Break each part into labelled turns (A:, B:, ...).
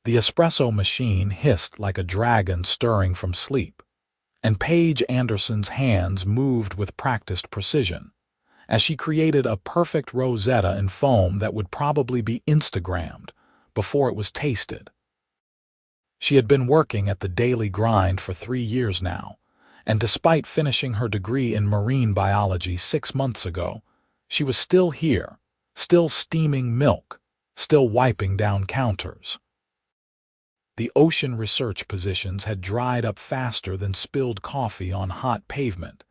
A: The espresso machine hissed like a dragon stirring from sleep, and Paige Anderson's hands moved with practiced precision, as she created a perfect rosetta in foam that would probably be Instagrammed before it was tasted. She had been working at the daily grind for 3 years now, and despite finishing her degree in marine biology 6 months ago, she was still here, still steaming milk, still wiping down counters. The ocean research positions had dried up faster than spilled coffee on hot pavement,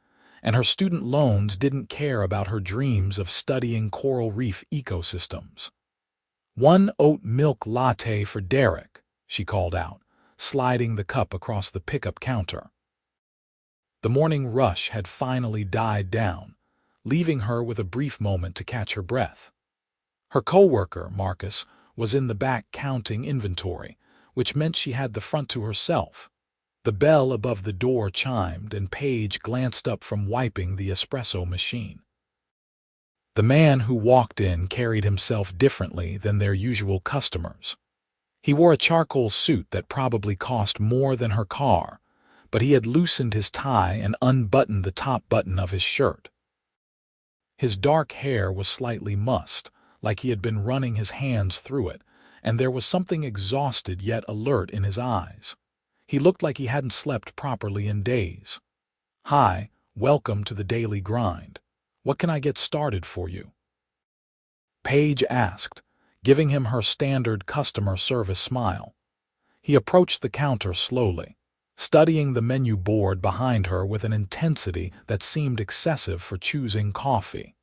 A: and her student loans didn't care about her dreams of studying coral reef ecosystems. "One oat milk latte for Derek," she called out, sliding the cup across the pickup counter. The morning rush had finally died down, leaving her with a brief moment to catch her breath. Her coworker, Marcus, was in the back counting inventory, which meant she had the front to herself. The bell above the door chimed, and Paige glanced up from wiping the espresso machine. The man who walked in carried himself differently than their usual customers. He wore a charcoal suit that probably cost more than her car, but he had loosened his tie and unbuttoned the top button of his shirt. His dark hair was slightly mussed, like he had been running his hands through it, and there was something exhausted yet alert in his eyes. He looked like he hadn't slept properly in days. "Hi, welcome to the daily grind. What can I get started for you?" Paige asked, giving him her standard customer service smile. He approached the counter slowly, studying the menu board behind her with an intensity that seemed excessive for choosing coffee.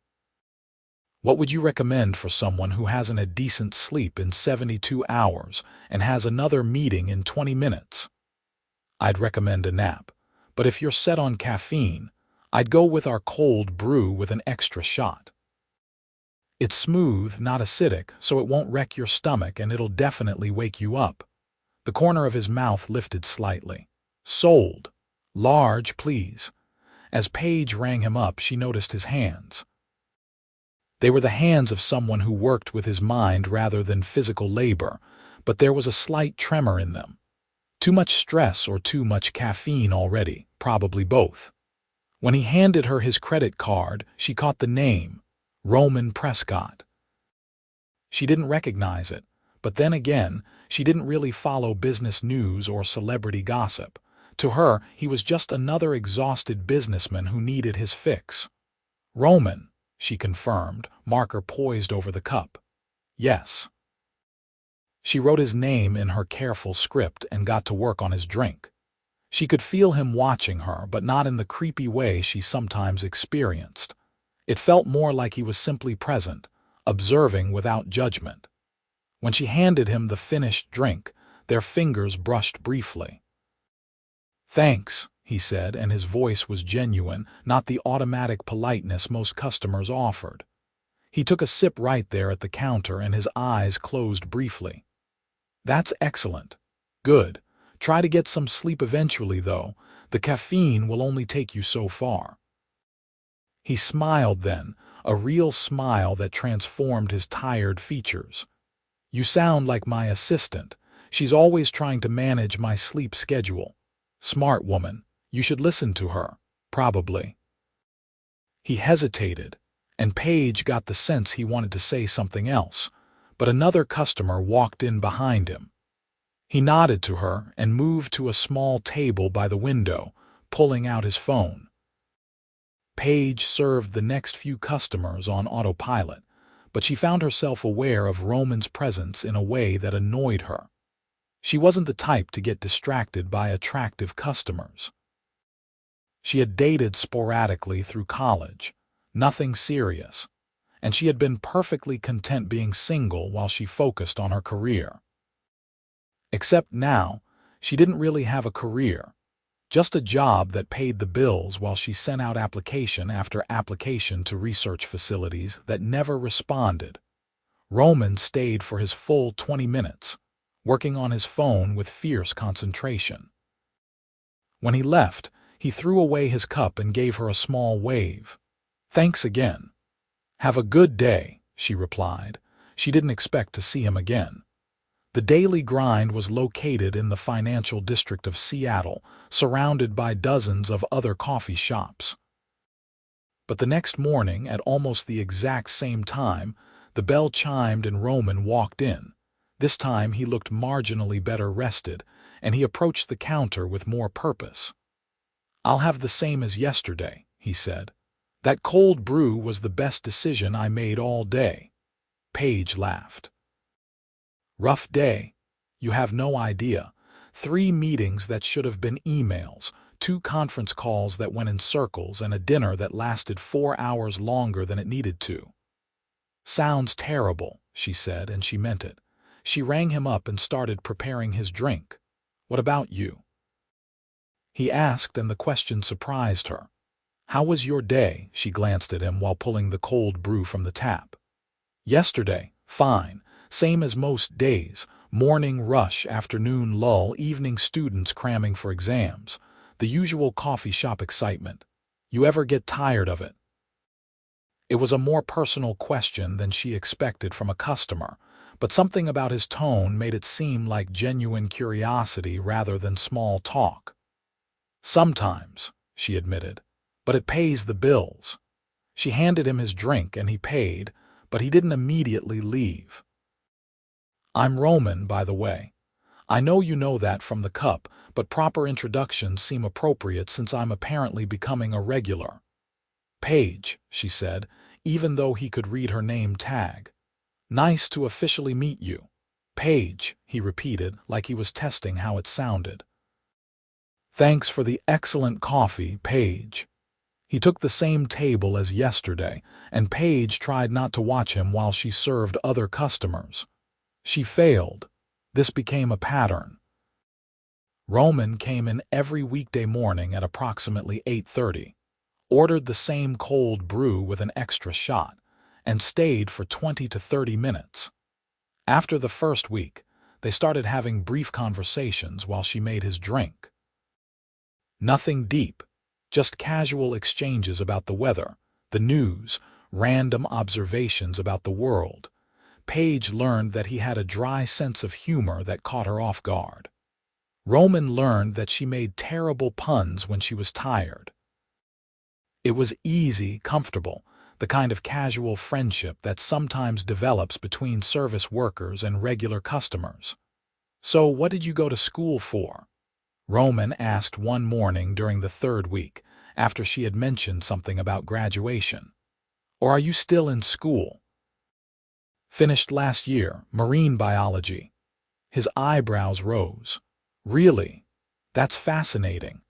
A: "What would you recommend for someone who hasn't had decent sleep in 72 hours and has another meeting in 20 minutes? "I'd recommend a nap, but if you're set on caffeine, I'd go with our cold brew with an extra shot. It's smooth, not acidic, so it won't wreck your stomach and it'll definitely wake you up." The corner of his mouth lifted slightly. "Sold. Large, please." As Paige rang him up, she noticed his hands. They were the hands of someone who worked with his mind rather than physical labor, but there was a slight tremor in them. Too much stress or too much caffeine already, probably both. When he handed her his credit card, she caught the name, Roman Prescott. She didn't recognize it, but then again, she didn't really follow business news or celebrity gossip. To her, he was just another exhausted businessman who needed his fix. "Roman," she confirmed, marker poised over the cup. "Yes." She wrote his name in her careful script and got to work on his drink. She could feel him watching her, but not in the creepy way she sometimes experienced. It felt more like he was simply present, observing without judgment. When she handed him the finished drink, their fingers brushed briefly. "Thanks," he said, and his voice was genuine, not the automatic politeness most customers offered. He took a sip right there at the counter and his eyes closed briefly. "That's excellent. Good. Try to get some sleep eventually, though. The caffeine will only take you so far." He smiled then, a real smile that transformed his tired features. "You sound like my assistant. She's always trying to manage my sleep schedule. Smart woman. You should listen to her, probably." He hesitated, and Paige got the sense he wanted to say something else, but another customer walked in behind him. He nodded to her and moved to a small table by the window, pulling out his phone. Paige served the next few customers on autopilot, but she found herself aware of Roman's presence in a way that annoyed her. She wasn't the type to get distracted by attractive customers. She had dated sporadically through college, nothing serious, and she had been perfectly content being single while she focused on her career. Except now, she didn't really have a career, just a job that paid the bills while she sent out application after application to research facilities that never responded. Roman stayed for his full 20 minutes, working on his phone with fierce concentration. When he left, he threw away his cup and gave her a small wave. "Thanks again." "Have a good day," she replied. She didn't expect to see him again. The daily grind was located in the financial district of Seattle, surrounded by dozens of other coffee shops. But the next morning, at almost the exact same time, the bell chimed and Roman walked in. This time he looked marginally better rested, and he approached the counter with more purpose. "I'll have the same as yesterday," he said. "That cold brew was the best decision I made all day." Paige laughed. "Rough day. You have no idea. 3 meetings that should have been emails, 2 conference calls that went in circles, and a dinner that lasted 4 hours longer than it needed to." "Sounds terrible," she said, and she meant it. She rang him up and started preparing his drink. "What about you?" he asked, and the question surprised her. "How was your day?" She glanced at him while pulling the cold brew from the tap. "Yesterday, fine. Same as most days. Morning rush, afternoon lull, evening students cramming for exams. The usual coffee shop excitement. You ever get tired of it?" It was a more personal question than she expected from a customer, but something about his tone made it seem like genuine curiosity rather than small talk. "Sometimes," she admitted, "but it pays the bills." She handed him his drink and he paid, but he didn't immediately leave. "I'm Roman, by the way. I know you know that from the cup, but proper introductions seem appropriate since I'm apparently becoming a regular." "Paige," she said, even though he could read her name tag. "Nice to officially meet you." "Paige," he repeated, like he was testing how it sounded. "Thanks for the excellent coffee, Paige." He took the same table as yesterday, and Paige tried not to watch him while she served other customers. She failed. This became a pattern. Roman came in every weekday morning at approximately 8:30, ordered the same cold brew with an extra shot, and stayed for 20 to 30 minutes. After the first week, they started having brief conversations while she made his drink. Nothing deep, just casual exchanges about the weather, the news, random observations about the world. Paige learned that he had a dry sense of humor that caught her off guard. Roman learned that she made terrible puns when she was tired. It was easy, comfortable, the kind of casual friendship that sometimes develops between service workers and regular customers. "So what did you go to school for?" Roman asked one morning during the 3rd week, after she had mentioned something about graduation. "Or are you still in school?" "Finished last year, marine biology." His eyebrows rose. "Really? That's fascinating.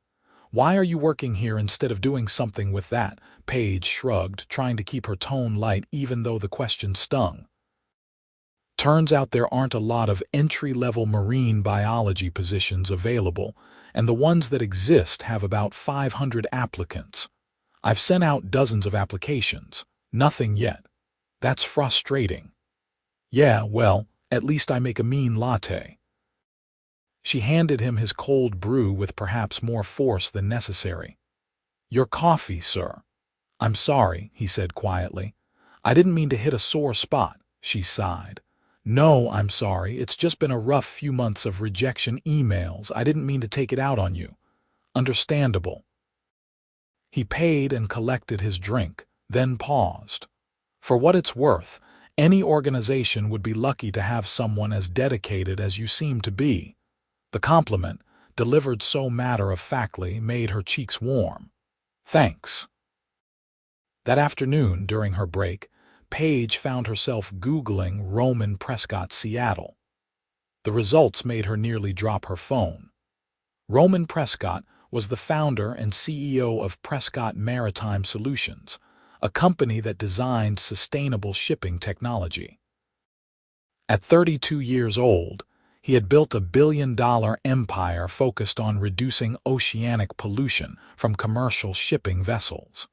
A: Why are you working here instead of doing something with that?" Paige shrugged, trying to keep her tone light even though the question stung. "Turns out there aren't a lot of entry-level marine biology positions available, and the ones that exist have about 500 applicants. I've sent out dozens of applications. Nothing yet. That's frustrating." "Yeah, well, at least I make a mean latte." She handed him his cold brew with perhaps more force than necessary. "Your coffee, sir." "I'm sorry," he said quietly. "I didn't mean to hit a sore spot," she sighed. "No, I'm sorry. It's just been a rough few months of rejection emails. I didn't mean to take it out on you." "Understandable." He paid and collected his drink, then paused. "For what it's worth, any organization would be lucky to have someone as dedicated as you seem to be." The compliment, delivered so matter-of-factly, made her cheeks warm. "Thanks." That afternoon, during her break, Paige found herself Googling Roman Prescott Seattle. The results made her nearly drop her phone. Roman Prescott was the founder and CEO of Prescott Maritime Solutions, a company that designed sustainable shipping technology. At 32 years old, he had built a billion-dollar empire focused on reducing oceanic pollution from commercial shipping vessels.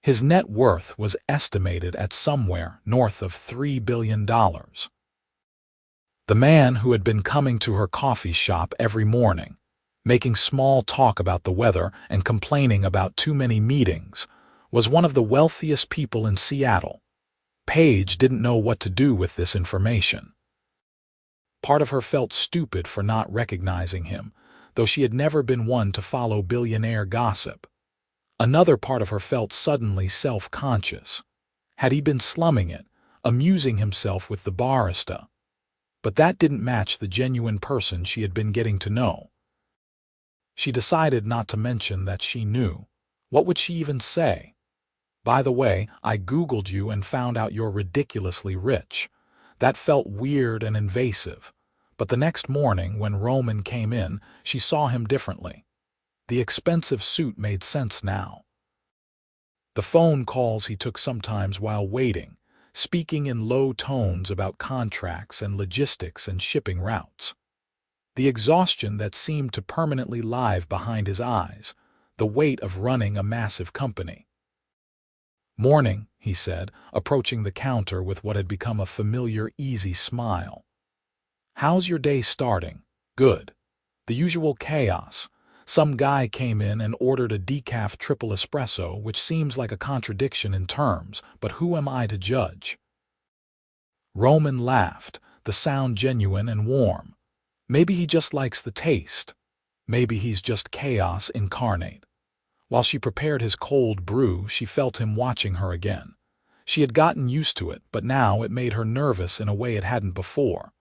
A: His net worth was estimated at somewhere north of $3 billion. The man who had been coming to her coffee shop every morning, making small talk about the weather and complaining about too many meetings, was one of the wealthiest people in Seattle. Paige didn't know what to do with this information. Part of her felt stupid for not recognizing him, though she had never been one to follow billionaire gossip. Another part of her felt suddenly self-conscious. Had he been slumming it, amusing himself with the barista? But that didn't match the genuine person she had been getting to know. She decided not to mention that she knew. What would she even say? By the way, I Googled you and found out you're ridiculously rich. That felt weird and invasive. But the next morning, when Roman came in, she saw him differently. The expensive suit made sense now. The phone calls he took sometimes while waiting, speaking in low tones about contracts and logistics and shipping routes. The exhaustion that seemed to permanently live behind his eyes, the weight of running a massive company. "Morning," he said, approaching the counter with what had become a familiar, easy smile. "How's your day starting?" "Good." "The usual chaos. Some guy came in and ordered a decaf triple espresso, which seems like a contradiction in terms, but who am I to judge?" Roman laughed, the sound genuine and warm. Maybe he just likes the taste. Maybe he's just chaos incarnate. While she prepared his cold brew, she felt him watching her again. She had gotten used to it, but now it made her nervous in a way it hadn't before.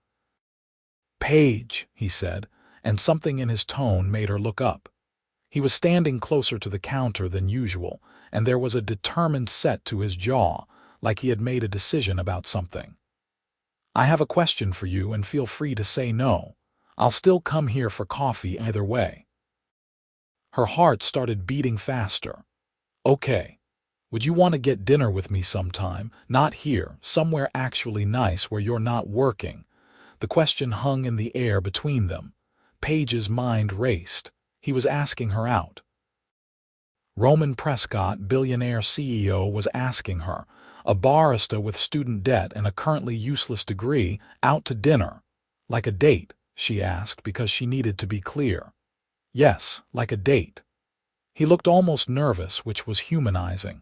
A: "Paige," he said, and something in his tone made her look up. He was standing closer to the counter than usual, and there was a determined set to his jaw, like he had made a decision about something. "I have a question for you, and feel free to say no. I'll still come here for coffee either way." Her heart started beating faster. "Okay. Would you want to get dinner with me sometime? Not here, somewhere actually nice where you're not working." The question hung in the air between them. Paige's mind raced. He was asking her out. Roman Prescott, billionaire CEO, was asking her, a barista with student debt and a currently useless degree, out to dinner. Like a date, she asked because she needed to be clear. Yes, like a date. He looked almost nervous, which was humanizing.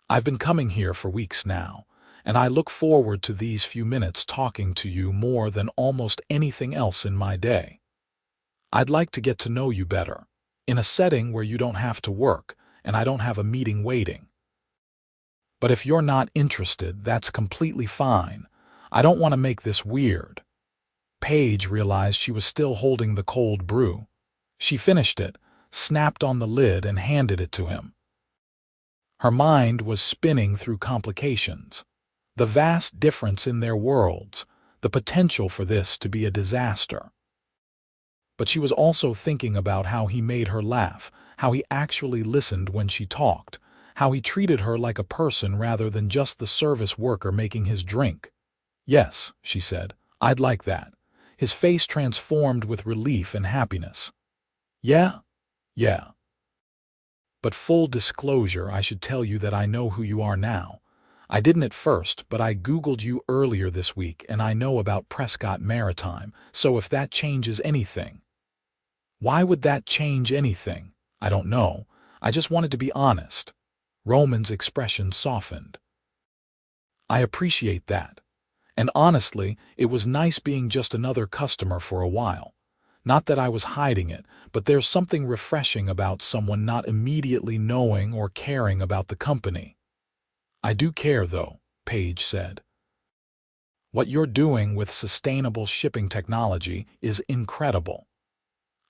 A: "I've been coming here for weeks now, and I look forward to these few minutes talking to you more than almost anything else in my day. I'd like to get to know you better, in a setting where you don't have to work and I don't have a meeting waiting. But if you're not interested, that's completely fine. I don't want to make this weird." Paige realized she was still holding the cold brew. She finished it, snapped on the lid, and handed it to him. Her mind was spinning through complications. The vast difference in their worlds, the potential for this to be a disaster. But she was also thinking about how he made her laugh, how he actually listened when she talked, how he treated her like a person rather than just the service worker making his drink. "Yes," she said, "I'd like that." His face transformed with relief and happiness. "Yeah? Yeah. But full disclosure, I should tell you that I know who you are now. I didn't at first, but I Googled you earlier this week and I know about Prescott Maritime, so if that changes anything." "Why would that change anything?" "I don't know. I just wanted to be honest." Roman's expression softened. "I appreciate that. And honestly, it was nice being just another customer for a while. Not that I was hiding it, but there's something refreshing about someone not immediately knowing or caring about the company." "I do care, though," Paige said. "What you're doing with sustainable shipping technology is incredible.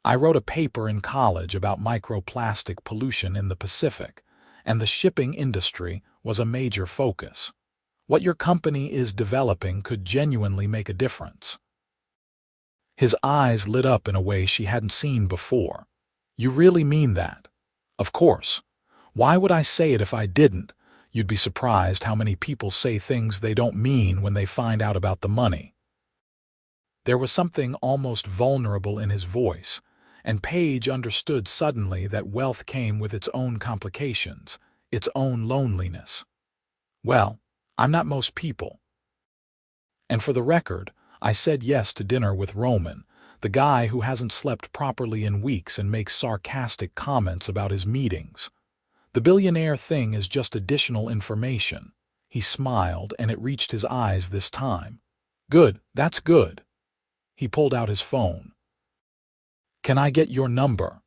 A: I wrote a paper in college about microplastic pollution in the Pacific, and the shipping industry was a major focus. What your company is developing could genuinely make a difference." His eyes lit up in a way she hadn't seen before. "You really mean that?" "Of course. Why would I say it if I didn't? You'd be surprised how many people say things they don't mean when they find out about the money." There was something almost vulnerable in his voice, and Paige understood suddenly that wealth came with its own complications, its own loneliness. "Well, I'm not most people. And for the record, I said yes to dinner with Roman, the guy who hasn't slept properly in weeks and makes sarcastic comments about his meetings. The billionaire thing is just additional information." He smiled, and it reached his eyes this time. "Good, that's good. He pulled out his phone. "Can I get your number?"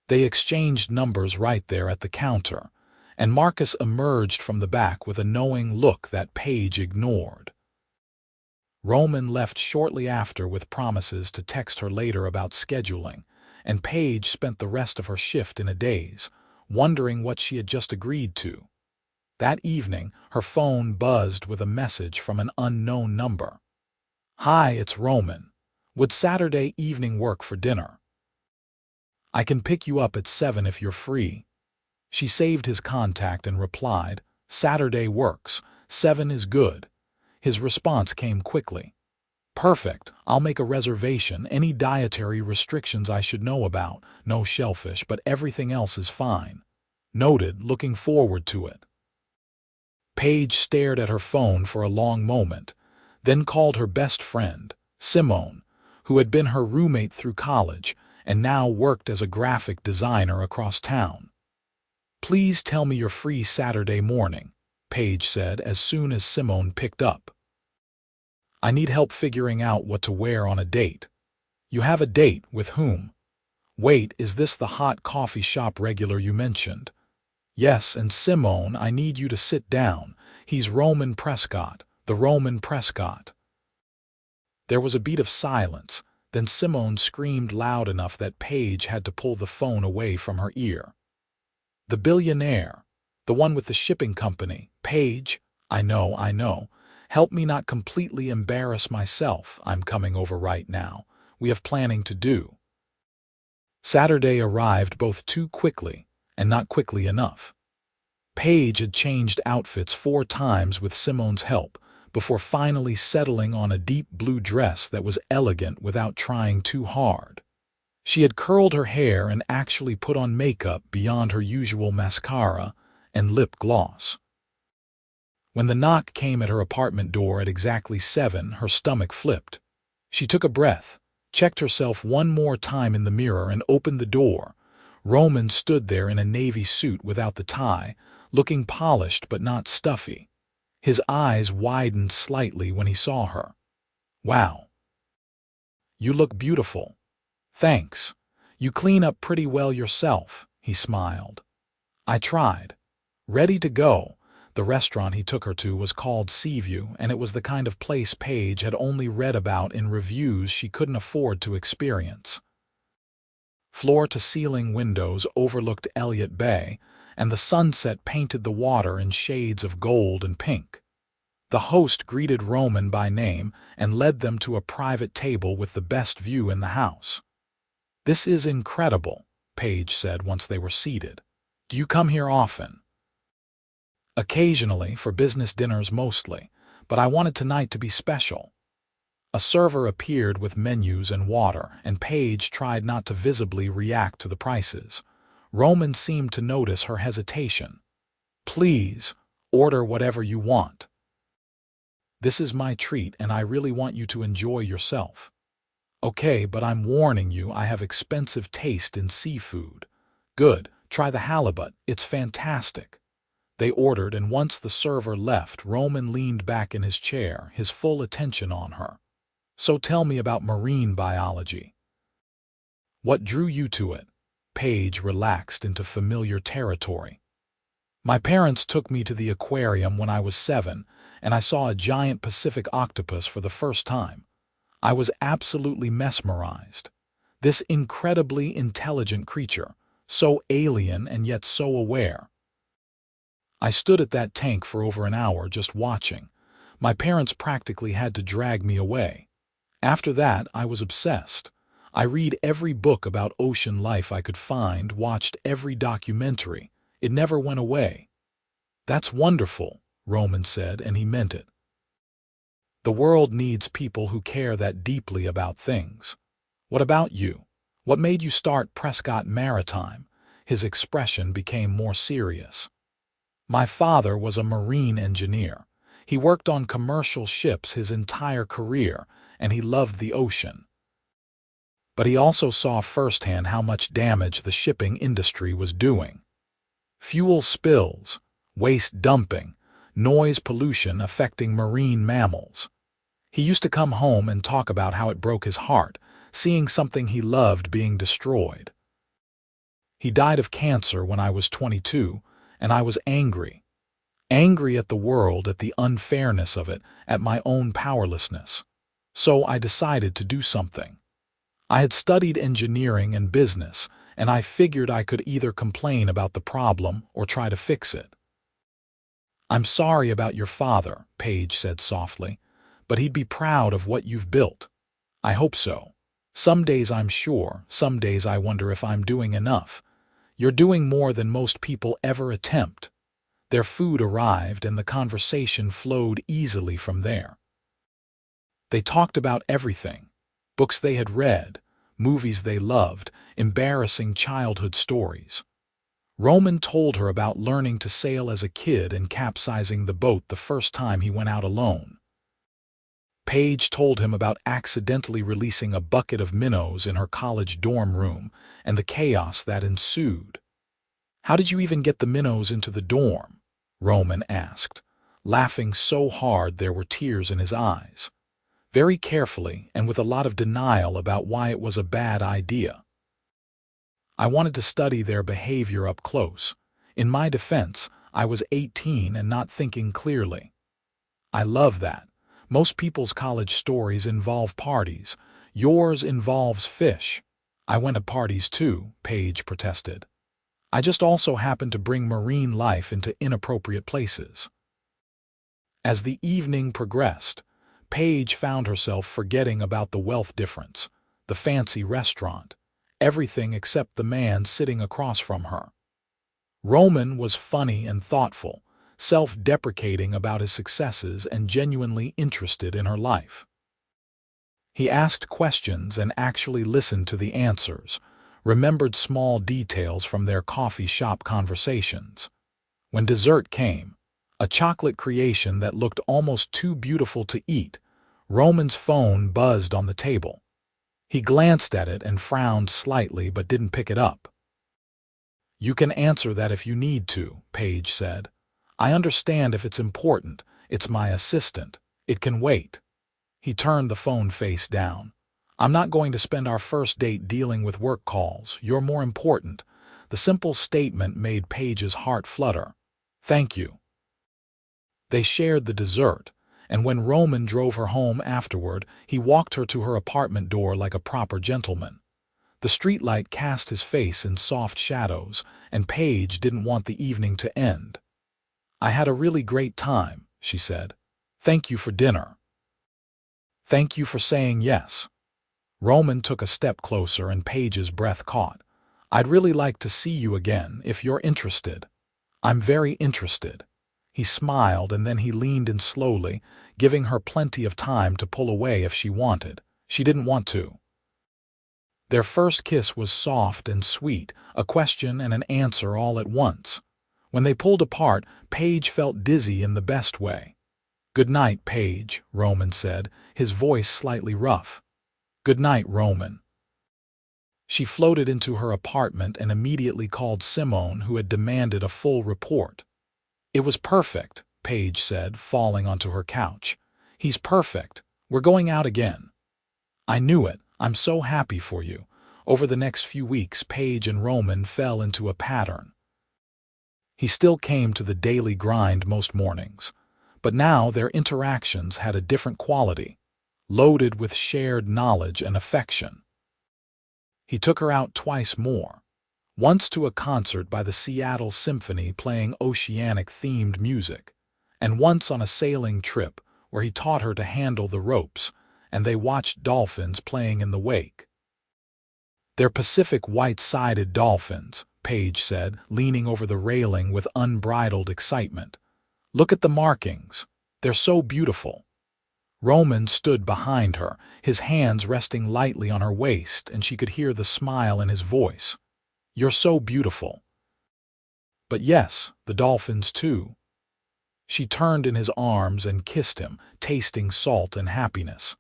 A: They exchanged numbers right there at the counter, and Marcus emerged from the back with a knowing look that Paige ignored. Roman left shortly after with promises to text her later about scheduling, and Paige spent the rest of her shift in a daze, wondering what she had just agreed to. That evening, her phone buzzed with a message from an unknown number. "Hi, it's Roman. Would Saturday evening work for dinner? I can pick you up at 7 if you're free." She saved his contact and replied, "Saturday works. 7 is good." His response came quickly. "Perfect. I'll make a reservation. Any dietary restrictions I should know about? No shellfish, but everything else is fine." Noted, looking forward to it. Paige stared at her phone for a long moment, then called her best friend, Simone, who had been her roommate through college and now worked as a graphic designer across town. "Please tell me you're free Saturday morning," Paige said as soon as Simone picked up. "I need help figuring out what to wear on a date." "You have a date? With whom?" "Wait, is this the hot coffee shop regular you mentioned?" "Yes, and Simone, I need you to sit down. He's Roman Prescott, the Roman Prescott." There was a beat of silence, then Simone screamed loud enough that Paige had to pull the phone away from her ear. "The billionaire, the one with the shipping company. Paige, I know. Help me not completely embarrass myself. I'm coming over right now. We have planning to do." Saturday arrived both too quickly and not quickly enough. Paige had changed outfits 4 times with Simone's help before finally settling on a deep blue dress that was elegant without trying too hard. She had curled her hair and actually put on makeup beyond her usual mascara and lip gloss. When the knock came at her apartment door at exactly 7, her stomach flipped. She took a breath, checked herself one more time in the mirror, and opened the door. Roman stood there in a navy suit without the tie, looking polished but not stuffy. His eyes widened slightly when he saw her. "Wow. You look beautiful." "Thanks. You clean up pretty well yourself," he smiled. "I tried." Ready to go. The restaurant he took her to was called Seaview, and it was the kind of place Paige had only read about in reviews she couldn't afford to experience. Floor-to-ceiling windows overlooked Elliott Bay, and the sunset painted the water in shades of gold and pink. The host greeted Roman by name and led them to a private table with the best view in the house. "This is incredible," Paige said once they were seated. "Do you come here often?" "Occasionally, for business dinners mostly, but I wanted tonight to be special." A server appeared with menus and water, and Paige tried not to visibly react to the prices. Roman seemed to notice her hesitation. "Please, order whatever you want. This is my treat and I really want you to enjoy yourself." "Okay, but I'm warning you, I have expensive taste in seafood." "Good, try the halibut, it's fantastic." They ordered, and once the server left, Roman leaned back in his chair, his full attention on her. "So tell me about marine biology. What drew you to it?" Paige relaxed into familiar territory. "My parents took me to the aquarium when I was 7, and I saw a giant Pacific octopus for the first time. I was absolutely mesmerized. This incredibly intelligent creature, so alien and yet so aware. I stood at that tank for over an hour just watching. My parents practically had to drag me away. After that, I was obsessed. I read every book about ocean life I could find, watched every documentary. It never went away." "That's wonderful," Roman said, and he meant it. "The world needs people who care that deeply about things. What about you? What made you start Prescott Maritime?" His expression became more serious. "My father was a marine engineer. He worked on commercial ships his entire career, and he loved the ocean. But he also saw firsthand how much damage the shipping industry was doing. Fuel spills, waste dumping, noise pollution affecting marine mammals. He used to come home and talk about how it broke his heart, seeing something he loved being destroyed. He died of cancer when I was 22, and I was angry. Angry at the world, at the unfairness of it, at my own powerlessness. So I decided to do something. I had studied engineering and business, and I figured I could either complain about the problem or try to fix it. "I'm sorry about your father," Paige said softly, "but he'd be proud of what you've built." "I hope so. Some days I'm sure, some days I wonder if I'm doing enough." "You're doing more than most people ever attempt." Their food arrived, and the conversation flowed easily from there. They talked about everything: books they had read, movies they loved, embarrassing childhood stories. Roman told her about learning to sail as a kid and capsizing the boat the first time he went out alone. Paige told him about accidentally releasing a bucket of minnows in her college dorm room and the chaos that ensued. "How did you even get the minnows into the dorm?" Roman asked, laughing so hard there were tears in his eyes. Very carefully and with a lot of denial about why it was a bad idea. "I wanted to study their behavior up close. In my defense, I was 18 and not thinking clearly." "I love that. Most people's college stories involve parties. Yours involves fish." "I went to parties too," Paige protested. "I just also happened to bring marine life into inappropriate places." As the evening progressed, Paige found herself forgetting about the wealth difference, the fancy restaurant, everything except the man sitting across from her. Roman was funny and thoughtful, self-deprecating about his successes and genuinely interested in her life. He asked questions and actually listened to the answers, remembered small details from their coffee shop conversations. When dessert came, a chocolate creation that looked almost too beautiful to eat, Roman's phone buzzed on the table. He glanced at it and frowned slightly but didn't pick it up. "You can answer that if you need to," Paige said. "I understand if it's important. It's my assistant. It can wait." He turned the phone face down. "I'm not going to spend our first date dealing with work calls. You're more important." The simple statement made Paige's heart flutter. "Thank you." They shared the dessert, and when Roman drove her home afterward, he walked her to her apartment door like a proper gentleman. The streetlight cast his face in soft shadows, and Paige didn't want the evening to end. "I had a really great time," she said. "Thank you for dinner." "Thank you for saying yes." Roman took a step closer and Paige's breath caught. "I'd really like to see you again, if you're interested." "I'm very interested." He smiled and then he leaned in slowly, giving her plenty of time to pull away if she wanted. She didn't want to. Their first kiss was soft and sweet, a question and an answer all at once. When they pulled apart, Paige felt dizzy in the best way. "Good night, Paige," Roman said, his voice slightly rough. "Good night, Roman." She floated into her apartment and immediately called Simone, who had demanded a full report. "It was perfect," Paige said, falling onto her couch. "He's perfect. We're going out again." "I knew it. I'm so happy for you." Over the next few weeks, Paige and Roman fell into a pattern. He still came to the daily grind most mornings, but now their interactions had a different quality, loaded with shared knowledge and affection. He took her out twice more. Once to a concert by the Seattle Symphony playing oceanic-themed music, and once on a sailing trip where he taught her to handle the ropes, and they watched dolphins playing in the wake. "They're Pacific white-sided dolphins," Paige said, leaning over the railing with unbridled excitement. "Look at the markings. They're so beautiful." Roman stood behind her, his hands resting lightly on her waist, and she could hear the smile in his voice. "You're so beautiful." "But yes, the dolphins too." She turned in his arms and kissed him, tasting salt and happiness.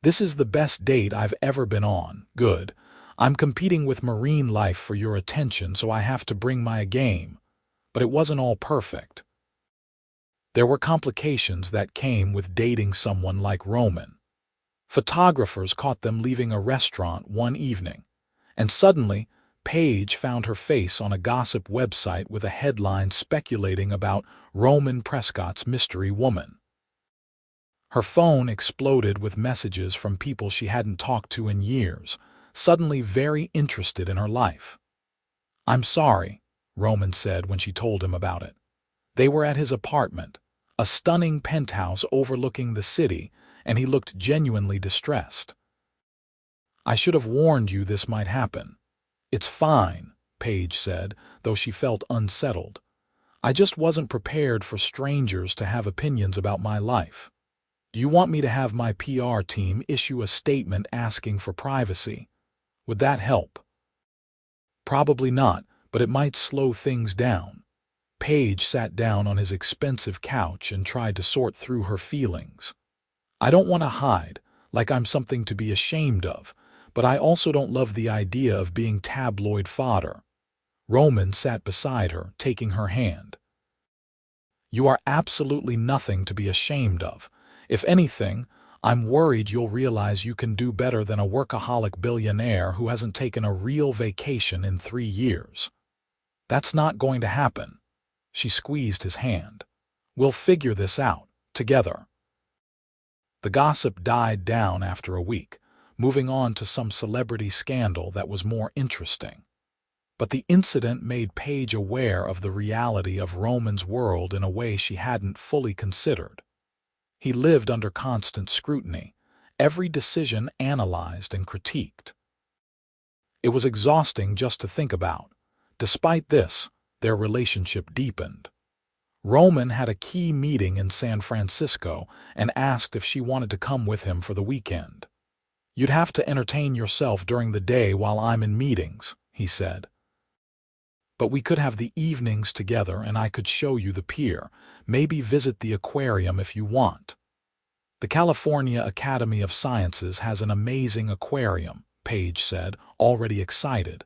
A: "This is the best date I've ever been on. Good. I'm competing with marine life for your attention, so I have to bring my A game. But it wasn't all perfect." There were complications that came with dating someone like Roman. Photographers caught them leaving a restaurant one evening, and suddenly, Paige found her face on a gossip website with a headline speculating about Roman Prescott's mystery woman. Her phone exploded with messages from people she hadn't talked to in years, suddenly very interested in her life. "I'm sorry," Roman said when she told him about it. They were at his apartment, a stunning penthouse overlooking the city, and he looked genuinely distressed. "I should have warned you this might happen." "It's fine," Paige said, though she felt unsettled. "I just wasn't prepared for strangers to have opinions about my life. Do you want me to have my PR team issue a statement asking for privacy? Would that help?" "Probably not, but it might slow things down." Paige sat down on his expensive couch and tried to sort through her feelings. "I don't want to hide, like I'm something to be ashamed of, but I also don't love the idea of being tabloid fodder." Roman sat beside her, taking her hand. "You are absolutely nothing to be ashamed of. If anything, I'm worried you'll realize you can do better than a workaholic billionaire who hasn't taken a real vacation in 3 years. That's not going to happen." She squeezed his hand. "We'll figure this out, together." The gossip died down after a week, moving on to some celebrity scandal that was more interesting. But the incident made Paige aware of the reality of Roman's world in a way she hadn't fully considered. He lived under constant scrutiny, every decision analyzed and critiqued. It was exhausting just to think about. Despite this, their relationship deepened. Roman had a key meeting in San Francisco and asked if she wanted to come with him for the weekend. "You'd have to entertain yourself during the day while I'm in meetings," he said. "But we could have the evenings together and I could show you the pier, maybe visit the aquarium if you want." "The California Academy of Sciences has an amazing aquarium," Paige said, already excited.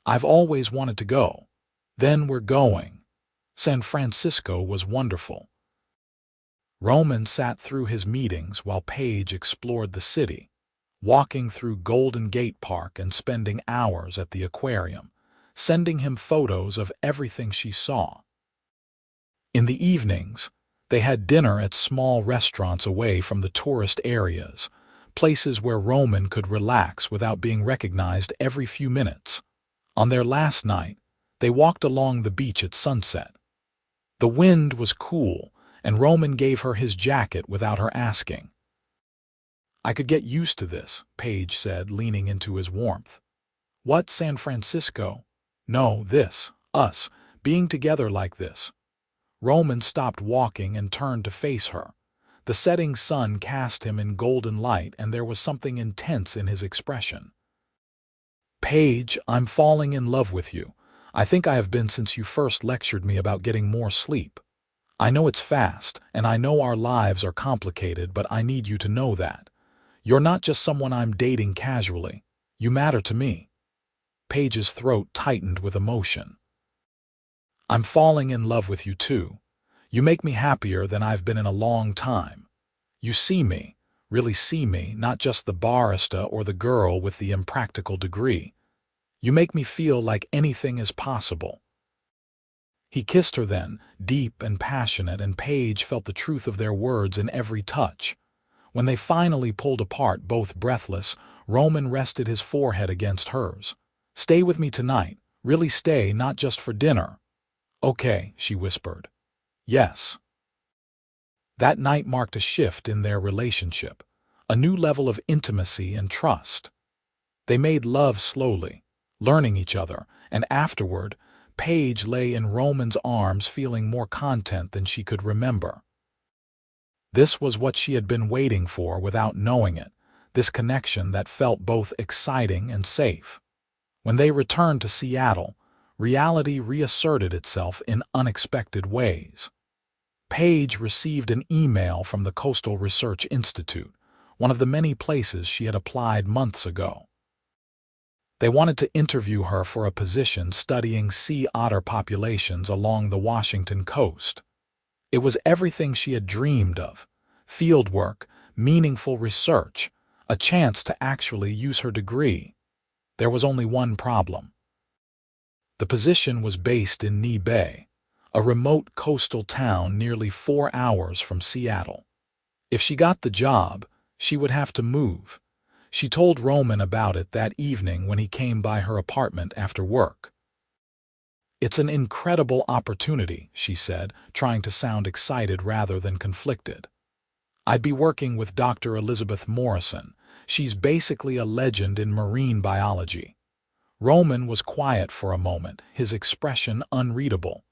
A: "I've always wanted to go." "Then we're going." San Francisco was wonderful. Roman sat through his meetings while Paige explored the city, walking through Golden Gate Park and spending hours at the aquarium, sending him photos of everything she saw. In the evenings, they had dinner at small restaurants away from the tourist areas, places where Roman could relax without being recognized every few minutes. On their last night, they walked along the beach at sunset. The wind was cool, and Roman gave her his jacket without her asking. "I could get used to this," Paige said, leaning into his warmth. "What, San Francisco?" "No, this, us, being together like this." Roman stopped walking and turned to face her. The setting sun cast him in golden light, and there was something intense in his expression. "Paige, I'm falling in love with you. I think I have been since you first lectured me about getting more sleep. I know it's fast, and I know our lives are complicated, but I need you to know that. You're not just someone I'm dating casually. You matter to me." Paige's throat tightened with emotion. "I'm falling in love with you too. You make me happier than I've been in a long time. You see me, really see me, not just the barista or the girl with the impractical degree. You make me feel like anything is possible." He kissed her then, deep and passionate, and Paige felt the truth of their words in every touch. When they finally pulled apart, both breathless, Roman rested his forehead against hers. "Stay with me tonight, really stay, not just for dinner." "Okay," she whispered. "Yes." That night marked a shift in their relationship, a new level of intimacy and trust. They made love slowly, learning each other, and afterward, Paige lay in Roman's arms feeling more content than she could remember. This was what she had been waiting for without knowing it, this connection that felt both exciting and safe. When they returned to Seattle, reality reasserted itself in unexpected ways. Paige received an email from the Coastal Research Institute, one of the many places she had applied months ago. They wanted to interview her for a position studying sea otter populations along the Washington coast. It was everything she had dreamed of: field work, meaningful research, a chance to actually use her degree. There was only one problem. The position was based in Knee Bay, a remote coastal town nearly 4 hours from Seattle. If she got the job, she would have to move. She told Roman about it that evening when he came by her apartment after work. "It's an incredible opportunity," she said, trying to sound excited rather than conflicted. "I'd be working with Dr. Elizabeth Morrison. She's basically a legend in marine biology." Roman was quiet for a moment, his expression unreadable.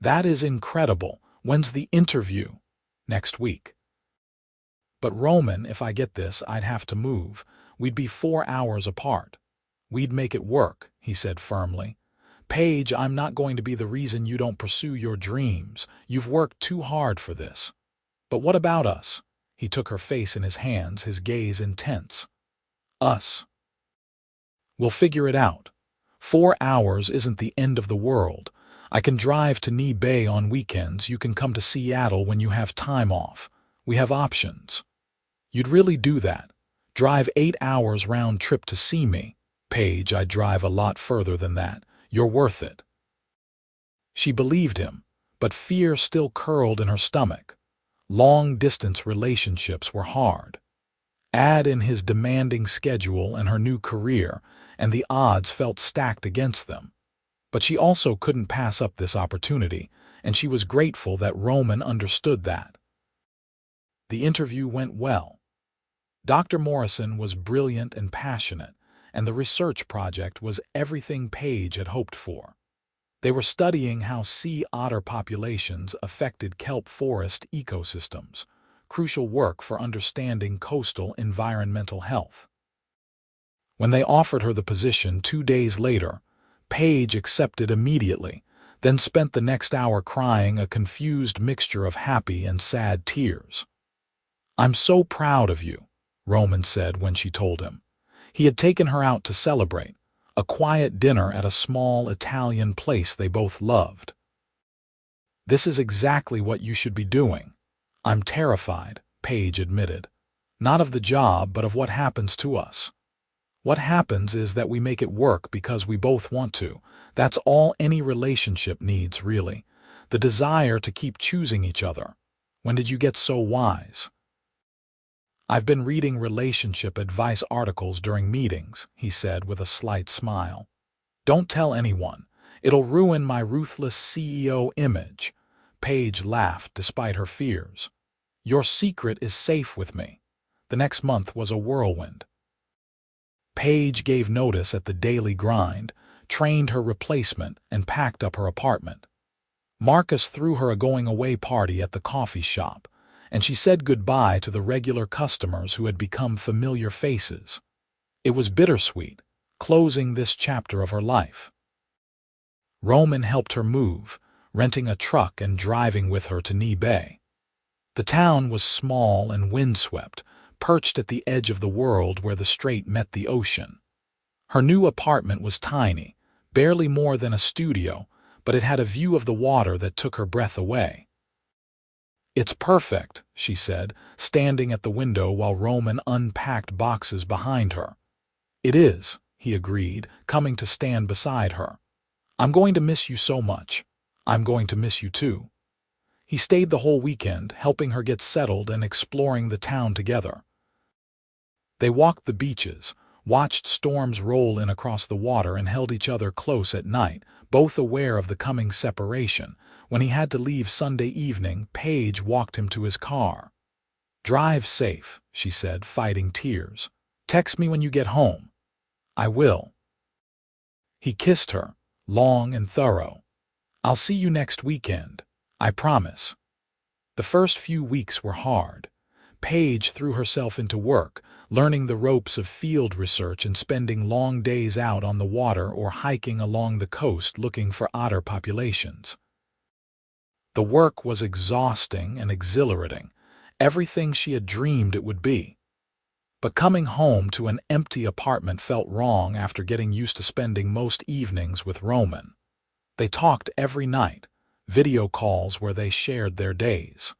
A: "That is incredible. When's the interview?" "Next week." "But Roman, if I get this, I'd have to move. We'd be 4 hours apart." "We'd make it work," he said firmly. "Paige, I'm not going to be the reason you don't pursue your dreams. You've worked too hard for this." "But what about us?" He took her face in his hands, his gaze intense. "Us. We'll figure it out. 4 hours isn't the end of the world. I can drive to Knee Bay on weekends. You can come to Seattle when you have time off. We have options." "You'd really do that? Drive 8 hours round trip to see me?" "Paige, I'd drive a lot further than that. You're worth it." She believed him, but fear still curled in her stomach. Long-distance relationships were hard. Add in his demanding schedule and her new career, and the odds felt stacked against them. But she also couldn't pass up this opportunity, and she was grateful that Roman understood that. The interview went well. Dr. Morrison was brilliant and passionate, and the research project was everything Paige had hoped for. They were studying how sea otter populations affected kelp forest ecosystems, crucial work for understanding coastal environmental health. When they offered her the position 2 days later, Paige accepted immediately, then spent the next hour crying a confused mixture of happy and sad tears. "I'm so proud of you," Roman said when she told him. He had taken her out to celebrate, a quiet dinner at a small Italian place they both loved. "This is exactly what you should be doing." "I'm terrified," Paige admitted. "Not of the job, but of what happens to us." "What happens is that we make it work because we both want to. That's all any relationship needs, really. The desire to keep choosing each other. When did you get so wise?" "I've been reading relationship advice articles during meetings," he said with a slight smile. "Don't tell anyone. It'll ruin my ruthless CEO image." Paige laughed despite her fears. "Your secret is safe with me." The next month was a whirlwind. Paige gave notice at the daily grind, trained her replacement, and packed up her apartment. Marcus threw her a going-away party at the coffee shop, and she said goodbye to the regular customers who had become familiar faces. It was bittersweet, closing this chapter of her life. Roman helped her move, renting a truck and driving with her to Knee Bay. The town was small and windswept, perched at the edge of the world where the strait met the ocean. Her new apartment was tiny, barely more than a studio, but it had a view of the water that took her breath away. "It's perfect," she said, standing at the window while Roman unpacked boxes behind her. "It is," he agreed, coming to stand beside her. "I'm going to miss you so much. I'm going to miss you too." He stayed the whole weekend, helping her get settled and exploring the town together. They walked the beaches, watched storms roll in across the water, and held each other close at night, both aware of the coming separation. When he had to leave Sunday evening, Paige walked him to his car. "Drive safe," she said, fighting tears. "Text me when you get home." "I will." He kissed her, long and thorough. "I'll see you next weekend. I promise." The first few weeks were hard. Paige threw herself into work, learning the ropes of field research and spending long days out on the water or hiking along the coast looking for otter populations. The work was exhausting and exhilarating, everything she had dreamed it would be. But coming home to an empty apartment felt wrong after getting used to spending most evenings with Roman. They talked every night, video calls where they shared their days.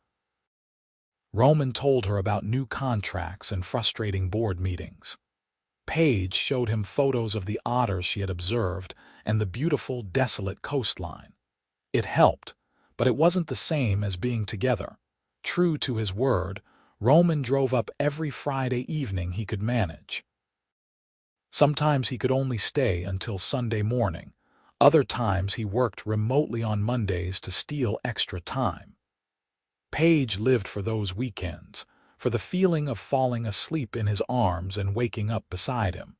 A: Roman told her about new contracts and frustrating board meetings. Paige showed him photos of the otters she had observed and the beautiful, desolate coastline. It helped, but it wasn't the same as being together. True to his word, Roman drove up every Friday evening he could manage. Sometimes he could only stay until Sunday morning. Other times he worked remotely on Mondays to steal extra time. Paige lived for those weekends, for the feeling of falling asleep in his arms and waking up beside him.